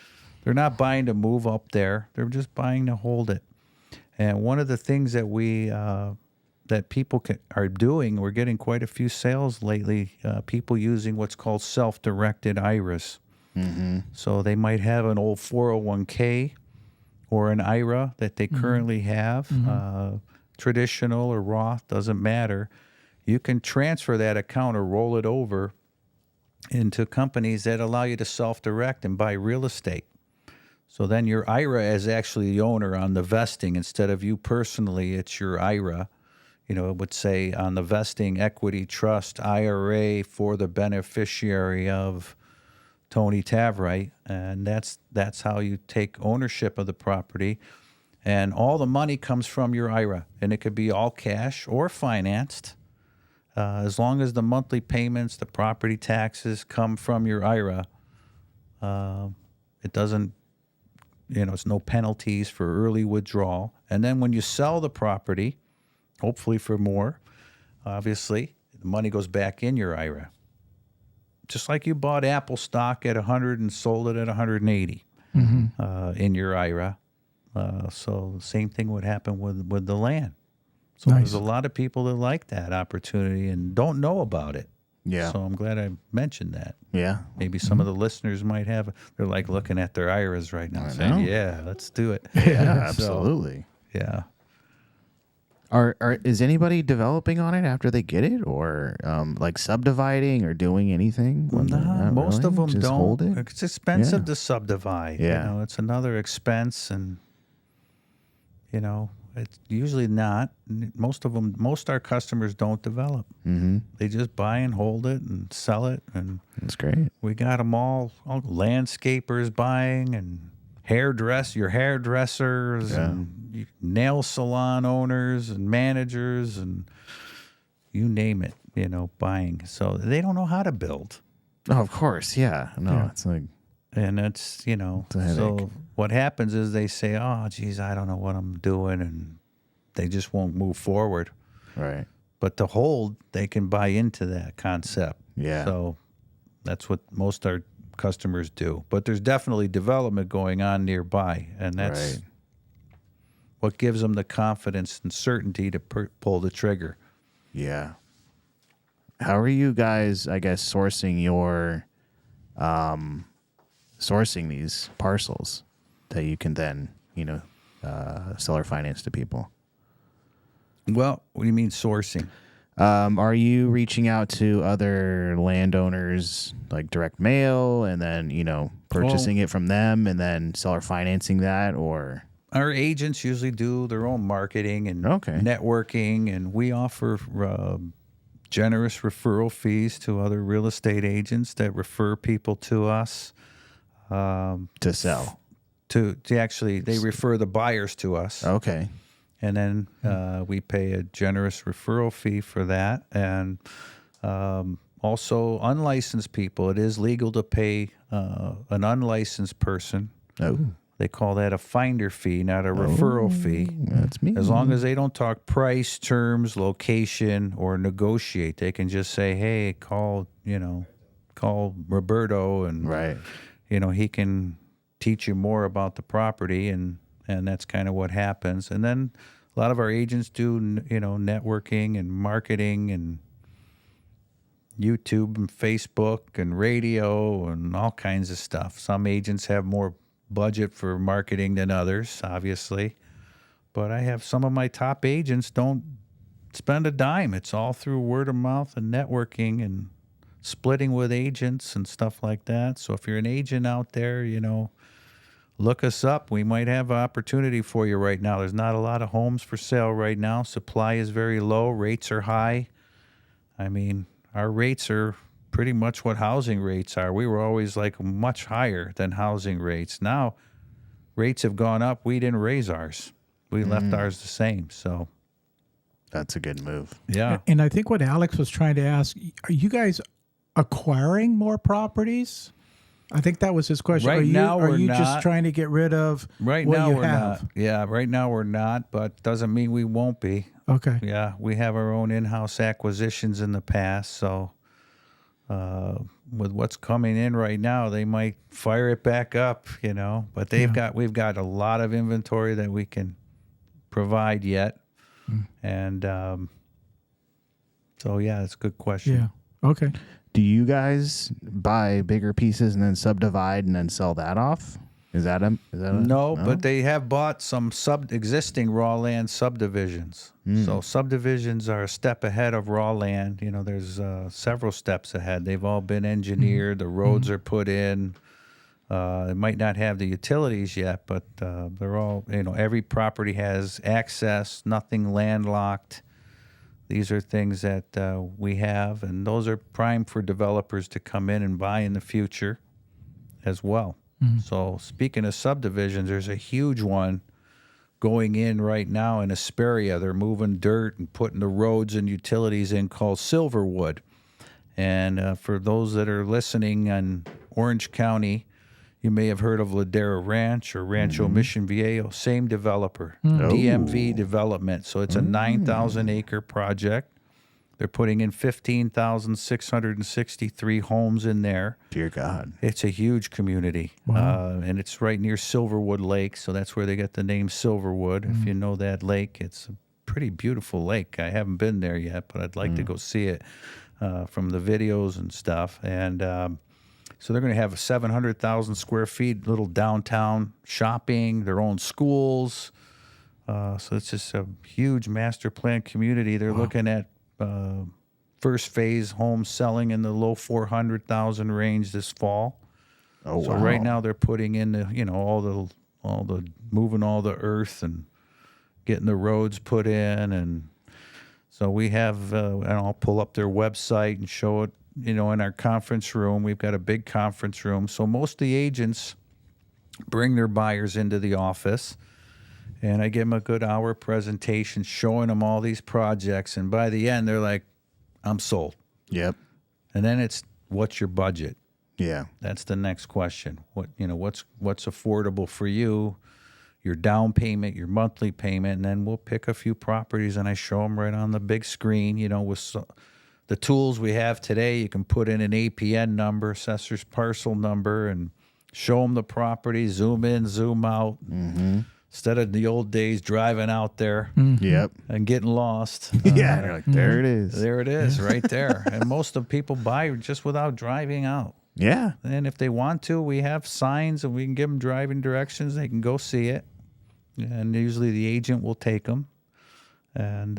they're not buying to move up there. They're just buying to hold it. And one of the things that that people are doing, we're getting quite a few sales lately, people using what's called self-directed IRAs. So they might have an old 401k or an IRA that they currently have, traditional or Roth, doesn't matter. You can transfer that account or roll it over into companies that allow you to self-direct and buy real estate. So then your IRA is actually the owner on the vesting instead of you personally. It's your IRA. It would say on the vesting equity trust IRA for the beneficiary of Tony Taverrite, and that's how you take ownership of the property. And all the money comes from your IRA, and it could be all cash or financed. As long as the monthly payments, the property taxes come from your IRA, it doesn't, it's no penalties for early withdrawal. And then when you sell the property, hopefully for more, obviously, the money goes back in your IRA. Just like you bought Apple stock at 100 and sold it at 180 in your IRA. So the same thing would happen with the land. So Nice. there's a lot of people that like that opportunity and don't know about it. Yeah. So I'm glad I mentioned that. Yeah. Maybe some of the listeners might have, they're like looking at their IRAs right now I saying, know. yeah, let's do it. Yeah. So, Absolutely. yeah. Is anybody developing on it after they get it, or like subdividing or doing anything? Nah, most of them Just don't. hold it. It's expensive Yeah. to subdivide. Yeah. It's another expense, and it's usually not. Most our customers don't develop. Mm-hmm. They just buy and hold it and sell it, and That's great. we got them all landscapers buying and hairdressers Yeah. and nail salon owners and managers and you name it, buying. So they don't know how to build. Oh, of course. Yeah. No, Yeah. it's like, And it's, a headache. so what happens is they say, oh, geez, I don't know what I'm doing. And they just won't move forward. right. But to hold, they can buy into that concept. Yeah. So that's what most our customers do. But there's definitely development going on nearby. And that's Right. what gives them the confidence and certainty to pull the trigger. Yeah. How are you guys, I guess, sourcing these parcels that you can then, sell or finance to people? Well, what do you mean sourcing? Are you reaching out to other landowners, like direct mail, and then, purchasing it from them and then seller financing that, or? Our agents usually do their own marketing and Okay. networking, and we offer generous referral fees to other real estate agents that refer people to us. To sell. To actually, they refer the buyers to us. Okay. And then we pay a generous referral fee for that. And also, unlicensed people, it is legal to pay an unlicensed person. Oh, They call that a finder fee, not a referral fee. that's me. As long as they don't talk price, terms, location, or negotiate, they can just say, hey, call Roberto, and Right. he can teach you more about the property, and and that's kind of what happens. And then a lot of our agents do, networking and marketing and YouTube and Facebook and radio and all kinds of stuff. Some agents have more budget for marketing than others, obviously. But I have some of my top agents don't spend a dime. It's all through word of mouth and networking and splitting with agents and stuff like that. So if you're an agent out there, look us up. We might have an opportunity for you right now. There's not a lot of homes for sale right now. Supply is very low. Rates are high. I mean, our rates are pretty much what housing rates are. We were always like much higher than housing rates. Now, rates have gone up. We didn't raise ours. We left ours the same. So that's a good move. Yeah. And I think what Alex was trying to ask, are you guys acquiring more properties? I think that was his question. Right now, are we're you not. just trying to get rid of Right what now, you we're have? not. Yeah, right now we're not, but doesn't mean we won't be. Okay. Yeah, we have our own in-house acquisitions in the past, so with what's coming in right now, they might fire it back up, But we've got a lot of inventory that we can provide yet, and so yeah, it's a good question. Yeah. Okay. Do you guys buy bigger pieces and then subdivide and then sell that off? Is that a No, but they have bought some existing raw land subdivisions. So subdivisions are a step ahead of raw land. There's several steps ahead. They've all been engineered. The roads are put in. It might not have the utilities yet, but they're all, every property has access, nothing landlocked. These are things that we have, and those are prime for developers to come in and buy in the future as well. So speaking of subdivisions, there's a huge one going in right now in Hesperia. They're moving dirt and putting the roads and utilities in called Silverwood. And for those that are listening in Orange County, you may have heard of Ladera Ranch or Rancho Mission Viejo, same developer, DMV Development. So it's a 9,000 acre project. They're putting in 15,663 homes in there. Dear God. It's a huge community. And it's right near Silverwood Lake, so that's where they get the name Silverwood. If you know that lake, it's a pretty beautiful lake. I haven't been there yet, but I'd like to go see it from the videos and stuff. And so they're going to have 700,000 square feet, little downtown shopping, their own schools. So it's just a huge master plan community. They're looking at first phase homes selling in the low 400,000 range this fall. Oh, so wow. right now they're putting in the all the moving all the earth and getting the roads put in, and so we have and I'll pull up their website and show it in our conference room. We've got a big conference room, so most of the agents bring their buyers into the office. And I give them a good hour presentation showing them all these projects. And by the end, they're like, I'm sold. Yep. And then it's, what's your budget? Yeah. That's the next question. What's affordable for you, your down payment, your monthly payment. And then we'll pick a few properties and I show them right on the big screen, with the tools we have today. You can put in an APN number, assessor's parcel number, and show them the property, zoom in, zoom out. Instead of the old days driving out there Yep. and getting lost. Yeah. You're like, there it is. There it is, right there. And most of the people buy just without driving out. Yeah. And if they want to, we have signs and we can give them driving directions. They can go see it. And usually the agent will take them. And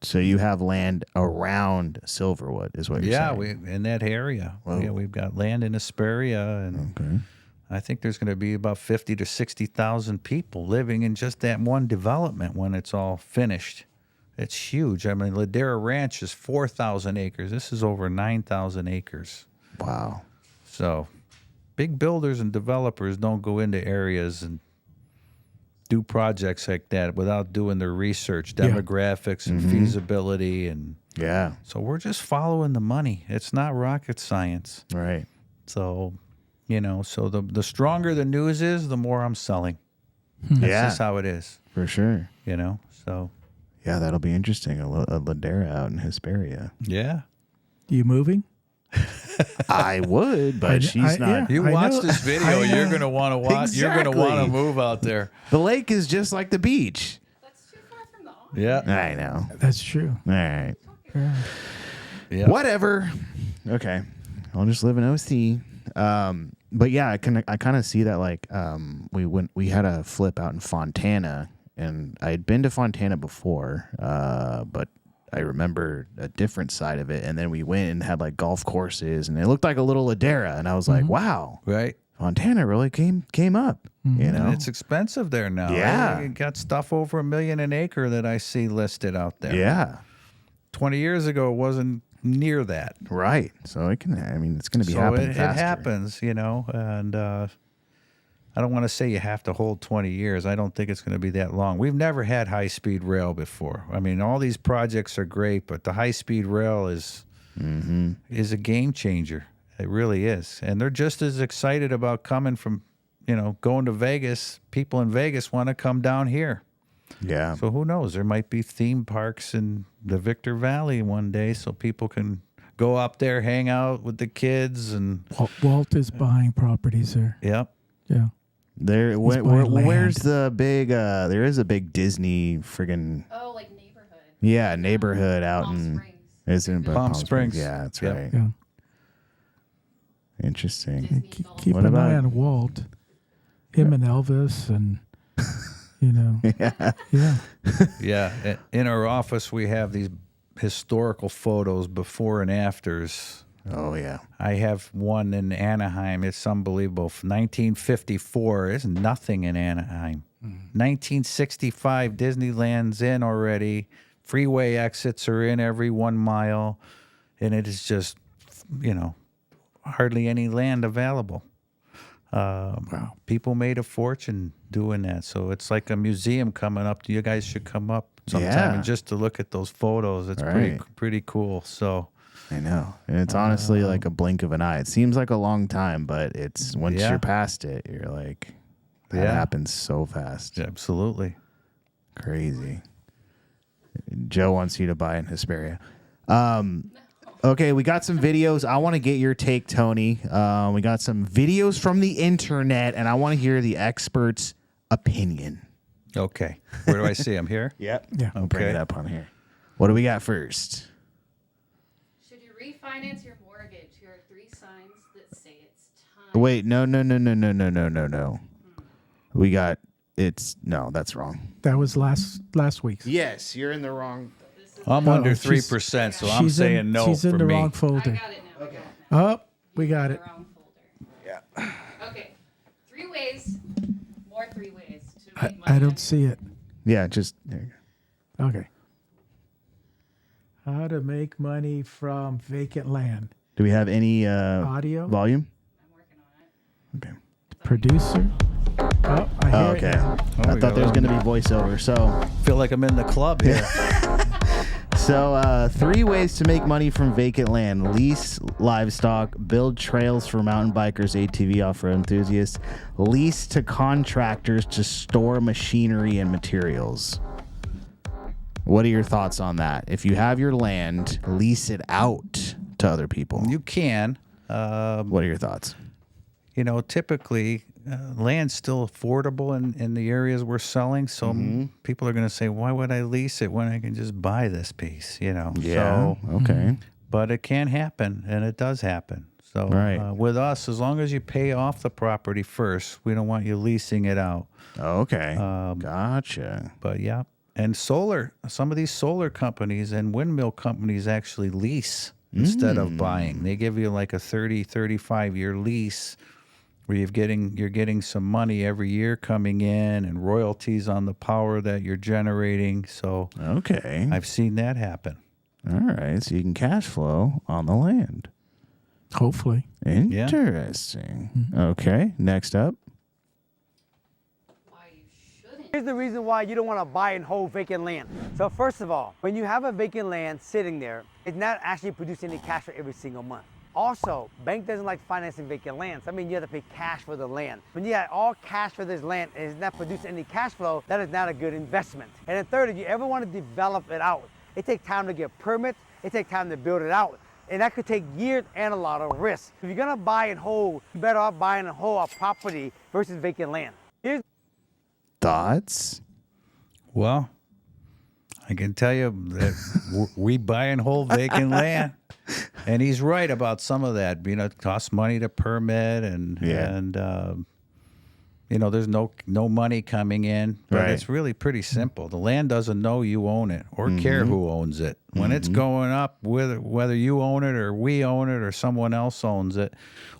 So you have land around Silverwood is what you're saying? in that area. Whoa. Yeah, we've got land in Hesperia, and I think there's going to be about 50 to 60,000 people living in just that one development when it's all finished. It's huge. I mean, Ladera Ranch is 4,000 acres. This is over 9,000 acres. Wow. So big builders and developers don't go into areas and do projects like that without doing their research, demographics and feasibility. And Yeah. so we're just following the money. It's not rocket science. Right. So, so the stronger the news is, the more I'm selling. That's just how it is, For sure. so. Yeah, that'll be interesting. A Ladera out in Hesperia. Yeah. You moving? I would, but she's not. yeah. You I watch know. this video, you're going to want to watch. You're going to want to Exactly. move out there. The lake is just like the beach. That's too far from the office. Yeah. I know. That's true. All right. Yeah. Yeah. Whatever. Okay. I'll just live in OC. But yeah, I kind of see that, like, we had a flip out in Fontana, and I had been to Fontana before, but I remember a different side of it. And then we went and had like golf courses, and it looked like a little Ladera, and I was like, wow, Right. Fontana really came up. You know, And it's expensive there now. Yeah. You got stuff over $1 million an acre that I see listed out there. yeah, 20 years ago, it wasn't near that. right. So it can. I mean, it's going to be So happening it faster. happens, you know, and I don't want to say you have to hold 20 years. I don't think it's going to be that long. We've never had high-speed rail before. I mean, all these projects are great, but the high-speed rail is a game changer. It really is. And they're just as excited about coming from, you know, going to Vegas. People in Vegas want to come down here. Yeah. So who knows? There might be theme parks in the Victor Valley one day so people can go up there, hang out with the kids, and Walt is buying properties there. yep. Yeah. There, buying where's land. the big? There is a big Disney friggin' Oh, like neighborhood. neighborhood out Palm in Springs. isn't it Palm Springs. Yeah, that's Yep. right. Yeah. Interesting. Disney Keep Golf. What an eye about- on Walt. Him and Elvis and, you know. Yeah. Yeah, in our office we have these historical photos before and afters. Oh yeah. I have one in Anaheim. It's unbelievable. 1954, there's nothing in Anaheim. 1965, Disneyland's in already. Freeway exits are in every 1 mile, and it is just, you know, hardly any land available. Wow. People made a fortune doing that. So it's like a museum coming up. You guys should come up sometime Yeah. and just to look at those photos. It's Right. pretty cool. So I know. And it's honestly like a blink of an eye. It seems like a long time, but it's once Yeah. you're past it, you're like, that Yeah. happens so fast. absolutely. Crazy. Joe wants you to buy in Hesperia. Okay, we got some videos. I want to get your take, Tony. We got some videos from the internet, and I want to hear the expert's opinion. Okay. Where do I see them? Here? Yep. Yeah. I'll bring it Okay. up on here. What do we got first? Should you refinance your mortgage? Here are 3 signs that say it's time. Wait, no. We got no, that's wrong. That was last week's. Yes, you're in the wrong. This is I'm Oh, under she's- 3%, so I'm She's saying in, no she's for in the me. wrong I folder. got it now. I got it now. Oh, we You're got in it. the wrong folder. Yeah. Okay. 3 ways. More 3 ways to I, make money. I don't see it. Yeah, just there you go. Okay. How to make money from vacant land. Do we have any Audio. volume? I'm working on it. Okay. Producer. Oh, I hear Oh, it okay. now. I we thought there was go. going to be voiceover. So, Feel like I'm in the club here. 3 ways to make money from vacant land: lease livestock, build trails for mountain bikers, ATV off-road enthusiasts, lease to contractors to store machinery and materials. What are your thoughts on that? If you have your land, lease it out to other people. You can. What are your thoughts? You know, typically land's still affordable in the areas we're selling. So people are going to say, why would I lease it when I can just buy this piece? You know, Yeah. So, Okay. but it can happen, and it does happen. So Right. with us, as long as you pay off the property first, we don't want you leasing it out. Okay. Gotcha. But yeah, and solar, some of these solar companies and windmill companies actually lease instead of buying. They give you like a 30, 35-year lease where you're getting some money every year coming in and royalties on the power that you're generating. So Okay. I've seen that happen. All right. So you can cash flow on the land. Hopefully. Interesting. Okay. Next up. Why you shouldn't. Here's the reason why you don't want to buy and hold vacant land. So first of all, when you have a vacant land sitting there, it's not actually producing any cash for every single month. Also, bank doesn't like financing vacant lands. I mean, you have to pay cash for the land. When you have all cash for this land and it's not producing any cash flow, that is not a good investment. And then third, if you ever want to develop it out, it takes time to get permits, it takes time to build it out. And that could take years and a lot of risk. If you're gonna buy and hold, you're better off buying and hold a property versus vacant land. Here's Thoughts? Well, I can tell you that we buy and hold vacant land. And he's right about some of that. You know, it costs money to permit and you know, there's no money coming in, but Right. it's really pretty simple. The land doesn't know you own it or care who owns it. When it's going up, whether you own it or we own it or someone else owns it,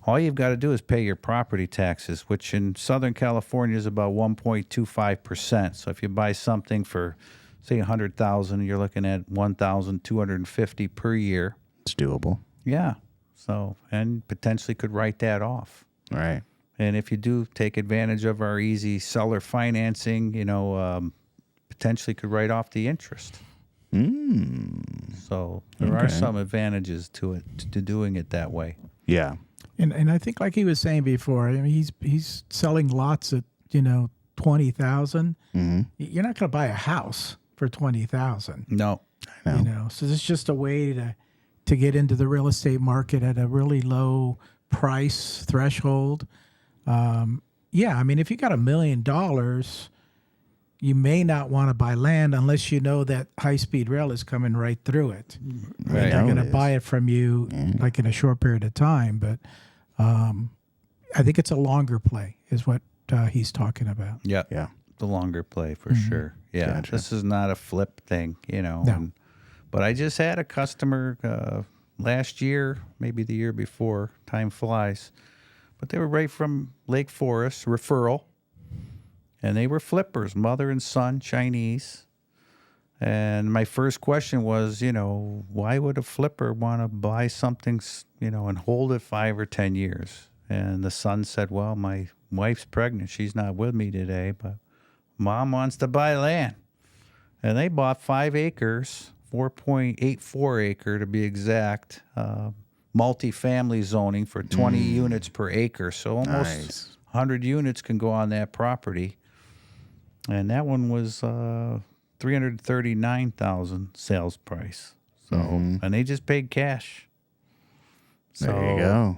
all you've got to do is pay your property taxes, which in Southern California is about 1.25%. So if you buy something for, say, $100,000, you're looking at $1,250 per year. It's doable. Yeah. So, and potentially could write that off. All right. And if you do take advantage of our easy seller financing, you know, potentially could write off the interest. So there are some advantages to it, to doing it that way. Yeah. And I think, like he was saying before, I mean, he's selling lots at, you know, 20,000. You're not going to buy a house for 20,000. No. You know, so this is just a way to get into the real estate market at a really low price threshold. Yeah, I mean, if you got $1 million, you may not want to buy land unless you know that high-speed rail is coming right through it. Right. And they're going to buy it from you like in a short period of time. But I think it's a longer play is what he's talking about. Yeah. Yeah. The longer play for sure. Yeah. Gotcha. This is not a flip thing, you know. No. But I just had a customer last year, maybe the year before, time flies. But they were right from Lake Forest, referral. And they were flippers, mother and son, Chinese. And my first question was, you know, why would a flipper want to buy something, you know, and hold it 5 or 10 years? And the son said, well, my wife's pregnant. She's not with me today, but mom wants to buy land. And they bought 5 acres, 4.84 acre to be exact, multifamily zoning for 20 units per acre. So almost 100 units can go on that property. And that one was $339,000 sales price. So and they just paid cash. So There you go.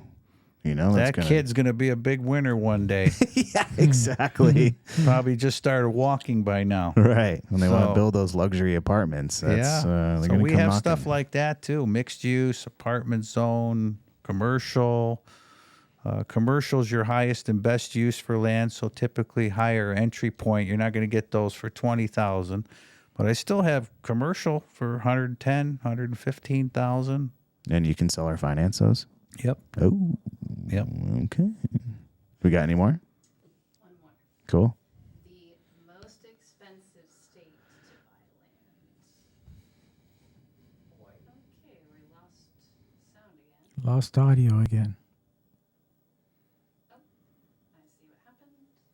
You know, that kid's going to be a big winner one day. Yeah, exactly. Probably just started walking by now. Right. When they want to So- build those luxury apartments. That's, they're So gonna we come have knocking. stuff like that too. Mixed use, apartment zone, commercial. Commercial's your highest and best use for land, so typically higher entry point. You're not going to get those for 20,000, but I still have commercial for 110, 115,000. And you can sell or finance those? Yep. Oh, Yep. okay. We got any more? One more. Cool. The most expensive state to buy land. Okay, we lost sound again. Lost audio again. I see what happened.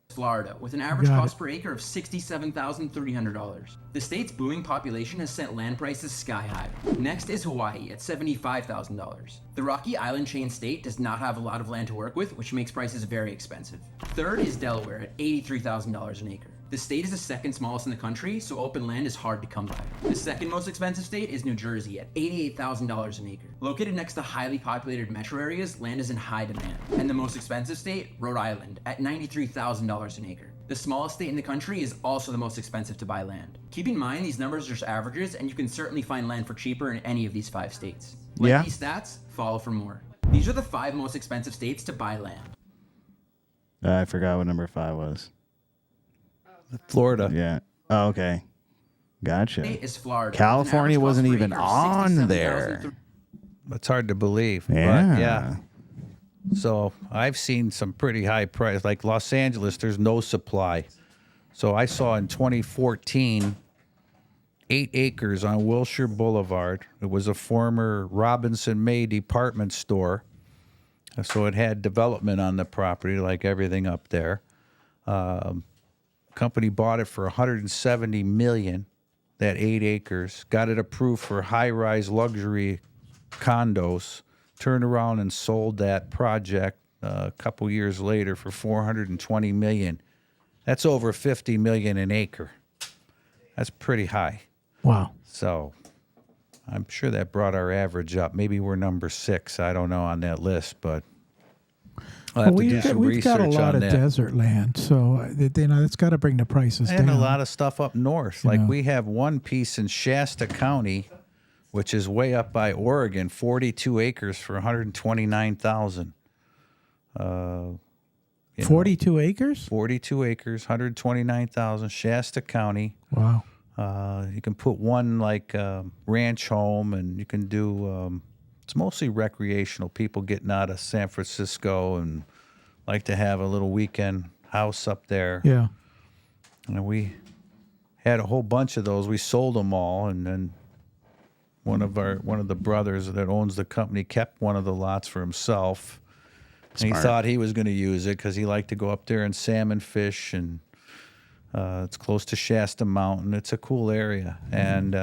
Florida, with an average Got cost per acre of $67,300. The state's booming population has sent land prices sky high. Next is Hawaii at $75,000. The Rocky Island chain state does not have a lot of land to work with, which makes prices very expensive. Third is Delaware at $83,000 an acre. The state is the second smallest in the country, so open land is hard to come by. The second most expensive state is New Jersey at $88,000 an acre. Located next to highly populated metro areas, land is in high demand. And the most expensive state, Rhode Island, at $93,000 an acre. The smallest state in the country is also the most expensive to buy land. Keep in mind these numbers are just averages, and you can certainly find land for cheaper in any of these 5 states. Like Yeah. these stats, follow for more. These are the 5 most expensive states to buy land. I forgot what number 5 was. Florida. Yeah. Oh, okay. Gotcha. State is Florida. California with an wasn't average cost per even acre of on $67,300. there. It's hard to believe. Yeah. But yeah. So I've seen some pretty high price. Like Los Angeles, there's no supply. So I saw in 2014, 8 acres on Wilshire Boulevard. It was a former Robinson May department store. So it had development on the property, like everything up there. Company bought it for $170 million, that 8 acres. Got it approved for high-rise luxury condos. Turned around and sold that project a couple years later for $420 million. That's over $50 million an acre. That's pretty high. Wow. So, I'm sure that brought our average up. Maybe we're number 6. I don't know on that list, but I'll have to do some we've got a research lot on of that. desert land, so that's got to bring the prices And down. a lot of stuff up north. Like we have one piece in Shasta County, which is way up by Oregon, 42 acres for $129,000. 42 acres? 42 acres, $129,000, Shasta County. Wow. You can put one like ranch home, and you can do. It's mostly recreational. People getting out of San Francisco and like to have a little weekend house up there. Yeah. And we had a whole bunch of those. We sold them all, and then one of the brothers that owns the company kept one of the lots for himself. And he thought he was going to use it because he liked to go up there and salmon fish, and it's close to Shasta Mountain. It's a cool area. And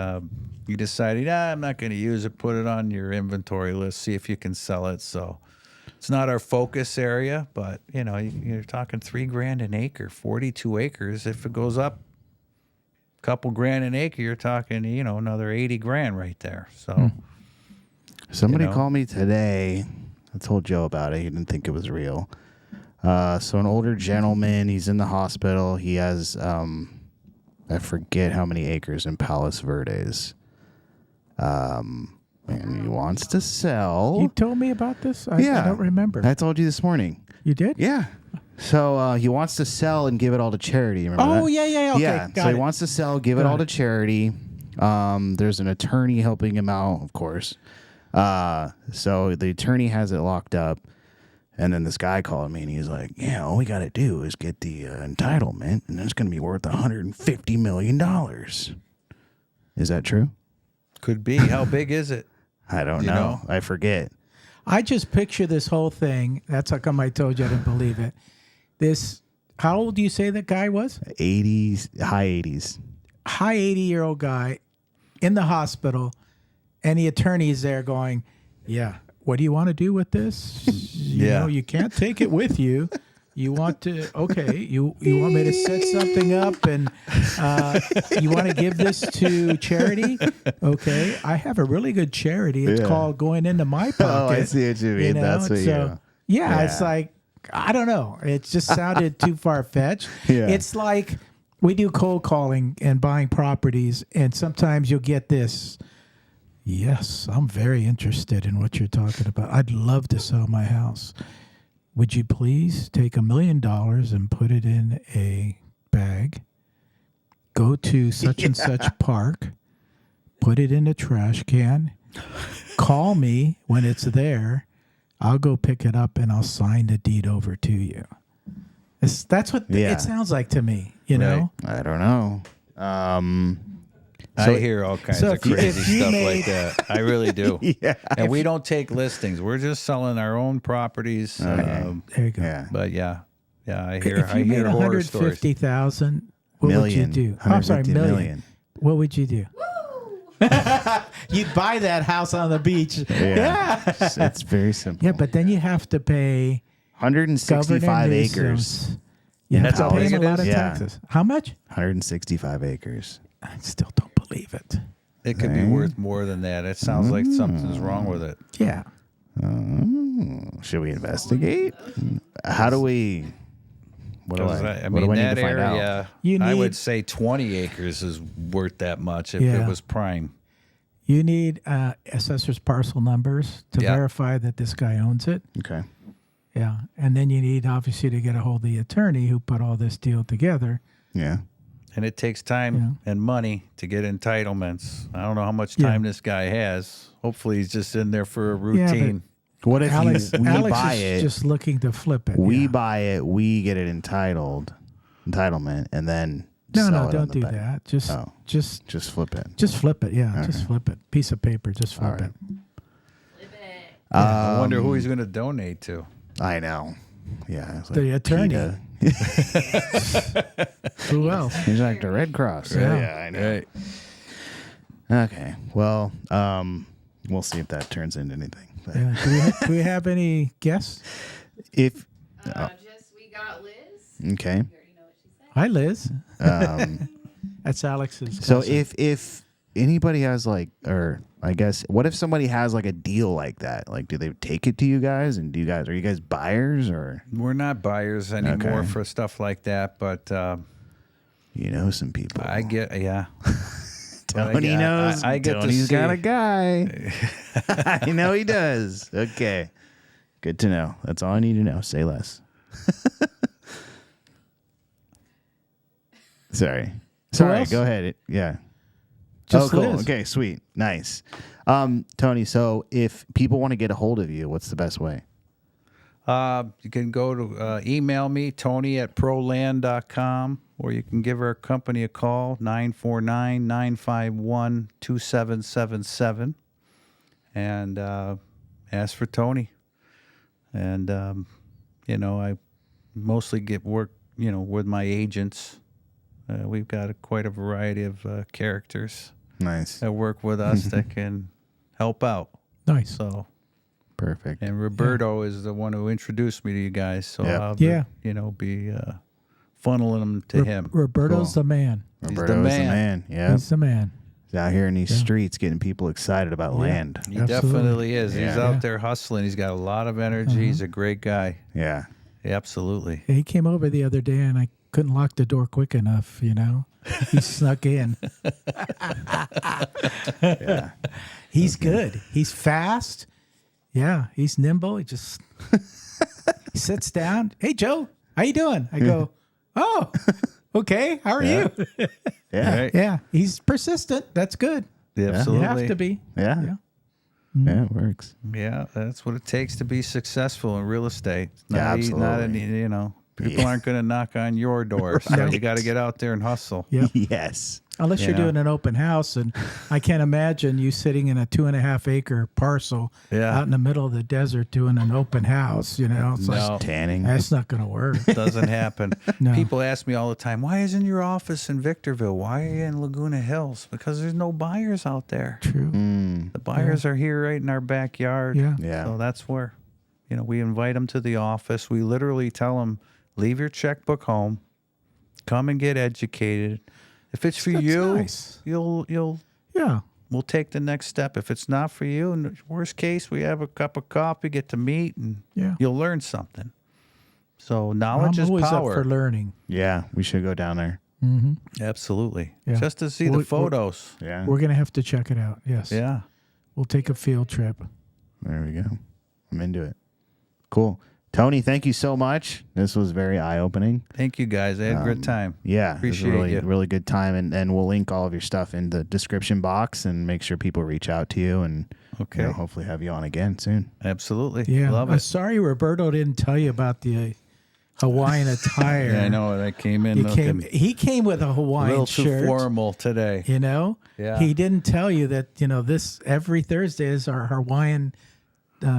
he decided, I'm not going to use it. Put it on your inventory list. See if you can sell it. So it's not our focus area, but, you're talking $3,000 an acre, 42 acres. If it goes up a couple grand an acre, you're talking, another 80 grand right there. So Somebody called me today. I told Joe about it. He didn't think it was real. So an older gentleman, he's in the hospital. He has, I forget how many acres in Palos Verdes. And he wants to sell. You told me about this? I don't remember. I told you this morning. You did? Yeah. So he wants to sell and give it all to charity. Remember that? Yeah. Okay, yeah. So he wants to sell, give it all to charity. There's an attorney helping him out, of course. So the attorney has it locked up. And then this guy called me and he's like, all we got to do is get the entitlement and it's going to be worth $150 million. Is that true? could be. How big is it? I don't know. I forget. I just picture this whole thing. That's how come I told you I didn't believe it. How old do you say that guy was? 80s, high 80s. High 80-year-old guy in the hospital, and the attorney's there going, yeah, what do you want to do with this? You know, you can't take it with you. You want to, you want me to set something up and you want to give this to charity? Okay, I have a really good charity. It's called Going Into My Pocket. Oh, I see what you mean. That's what Yeah, it's like, I don't know. It just sounded too far-fetched. Yeah. It's like we do cold calling and buying properties, and sometimes you'll get this, yes, I'm very interested in what you're talking about. I'd love to sell my house. Would you please take $1 million and put it in a bag, go to such and such park, put it in a trash can, call me when it's there, I'll go pick it up and I'll sign the deed over to you. That's what it sounds like to me, you know? I don't know. I hear all kinds of crazy stuff like that. I really do. And we don't take listings. We're just selling our own properties. There you go. Yeah. But I hear If you made horror stories. $150,000, what would you do? I'm sorry, million. What would you do? You'd buy that house on the beach. Yeah. It's very simple. Yeah, but then you have to pay 165 acres. You have That's to how pay big a it lot is? of taxes. How much? 165 acres. I still don't believe it. It could be worth more than that. It sounds like something's wrong with it. Yeah. Should we investigate? How do we? What do I need that to find out? area, I would say 20 acres is worth that much if it was prime. You need assessor's parcel numbers to verify that this guy owns it. Okay. Yeah. And then you need, obviously, to get a hold of the attorney who put all this deal together. Yeah. And it takes time and money to get entitlements. I don't know how much time this guy has. Hopefully he's just in there for a routine. What if Alex we buy is it? Just looking to flip it. We buy it. We get it entitlement, and then No, sell it don't on the do back. that. Just flip it. Just flip it. Yeah, just flip it. Piece of paper. Just flip it. Flip it. I wonder who he's going to donate to. I know. Yeah. It's like The attorney. PETA. Who else? He's like the Red Cross. Yeah. I know. Okay. Well, we'll see if that turns into anything. But Yeah. Do we have any guests? if We got Liz. okay. You already know what she said. Hi, Liz. That's Alex's. So cousin. if anybody has like, or I guess, what if somebody has like a deal like that? Like, do they take it to you guys? And are you guys buyers or? We're not buyers anymore for stuff like that, but you know some people. I get, yeah. Tony knows. I get Tony's to got a guy. I know he does. Okay. Good to know. That's all I need to know. Say less. Sorry. else? Go ahead. Yeah. Just cool. Liz. Okay, sweet. Nice. Tony, so if people want to get a hold of you, what's the best way? You can go to email me, tony@proland.com, or you can give our company a call, 949-951-2777, and ask for Tony. And, I mostly get work, with my agents. We've got quite a variety of characters Nice. that work with us that can help out. Nice. So Perfect. And Roberto is the one who introduced me to you guys. So Yep. I'll be funneling them to him. Roberto's Cool. the man. Roberto's the man. Yeah. He's the man. He's out here in these streets getting people excited about land. He Absolutely. definitely is. He's Yeah. out there hustling. He's got a lot of energy. He's a great guy. Yeah. Absolutely. He came over the other day, and I couldn't lock the door quick enough. He snuck in. Yeah. He's good. He's fast. Yeah, he's nimble. He just he sits down. Hey, Joe, how you doing? I go, oh, okay. How are you? Yeah. Right? Yeah, he's persistent. That's good. Absolutely. You have to be. Yeah. Yeah. Yeah, it works. Yeah, that's what it takes to be successful in real estate. Yeah, absolutely. People aren't going to knock on your door. So Right. you got to get out there and hustle. Yeah. Yes. Unless you're Yeah. doing an open house, and I can't imagine you sitting in a 2.5 acre parcel Yeah. out in the middle of the desert doing an open house. It's like, No. Tanning. that's not going to work. Doesn't happen. No. People ask me all the time, why isn't your office in Victorville? Why are you in Laguna Hills? Because there's no buyers out there. True. The buyers are here right in our backyard. Yeah. Yeah. So that's where, we invite them to the office. We literally tell them, leave your checkbook home, come and get educated. If it's for That's you, nice. we'll take the next step. If it's not for you, in the worst case, we have a cup of coffee, get to meet, and Yeah. you'll learn something. So knowledge I'm is always power. up for learning. Yeah, we should go down there. Absolutely. Yeah. Just to see We're- the photos. Yeah. We're going to have to check it out. Yes. Yeah. We'll take a field trip. There we go. I'm into it. Cool. Tony, thank you so much. This was very eye-opening. Thank you, guys. I had a great time. Yeah, it was Appreciate really, you. really good time, and we'll link all of your stuff in the description box and make sure people reach out to you and Okay. hopefully have you on again soon. Absolutely. Yeah. Love I'm it. sorry Roberto didn't tell you about the Hawaiian attire. Yeah, I know. I came in He came with a a Hawaiian little shirt. too formal today. Yeah. He didn't tell you that, this every Thursday is our Hawaiian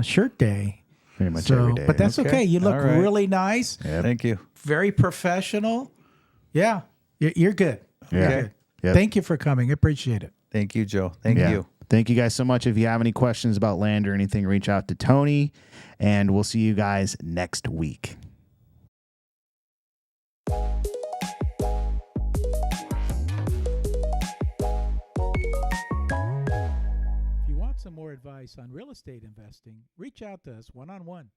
shirt day. Pretty much every day. But that's okay. You look All right. really nice, Thank you. very professional. Yeah. You're good. Yeah. You're good. Yep. Thank you for coming. I appreciate it. Thank you, Joe. Thank Yeah. you. Thank you guys so much. If you have any questions about land or anything, reach out to Tony, and we'll see you guys next week. If you want some more advice on real estate investing, reach out to us one-on-one.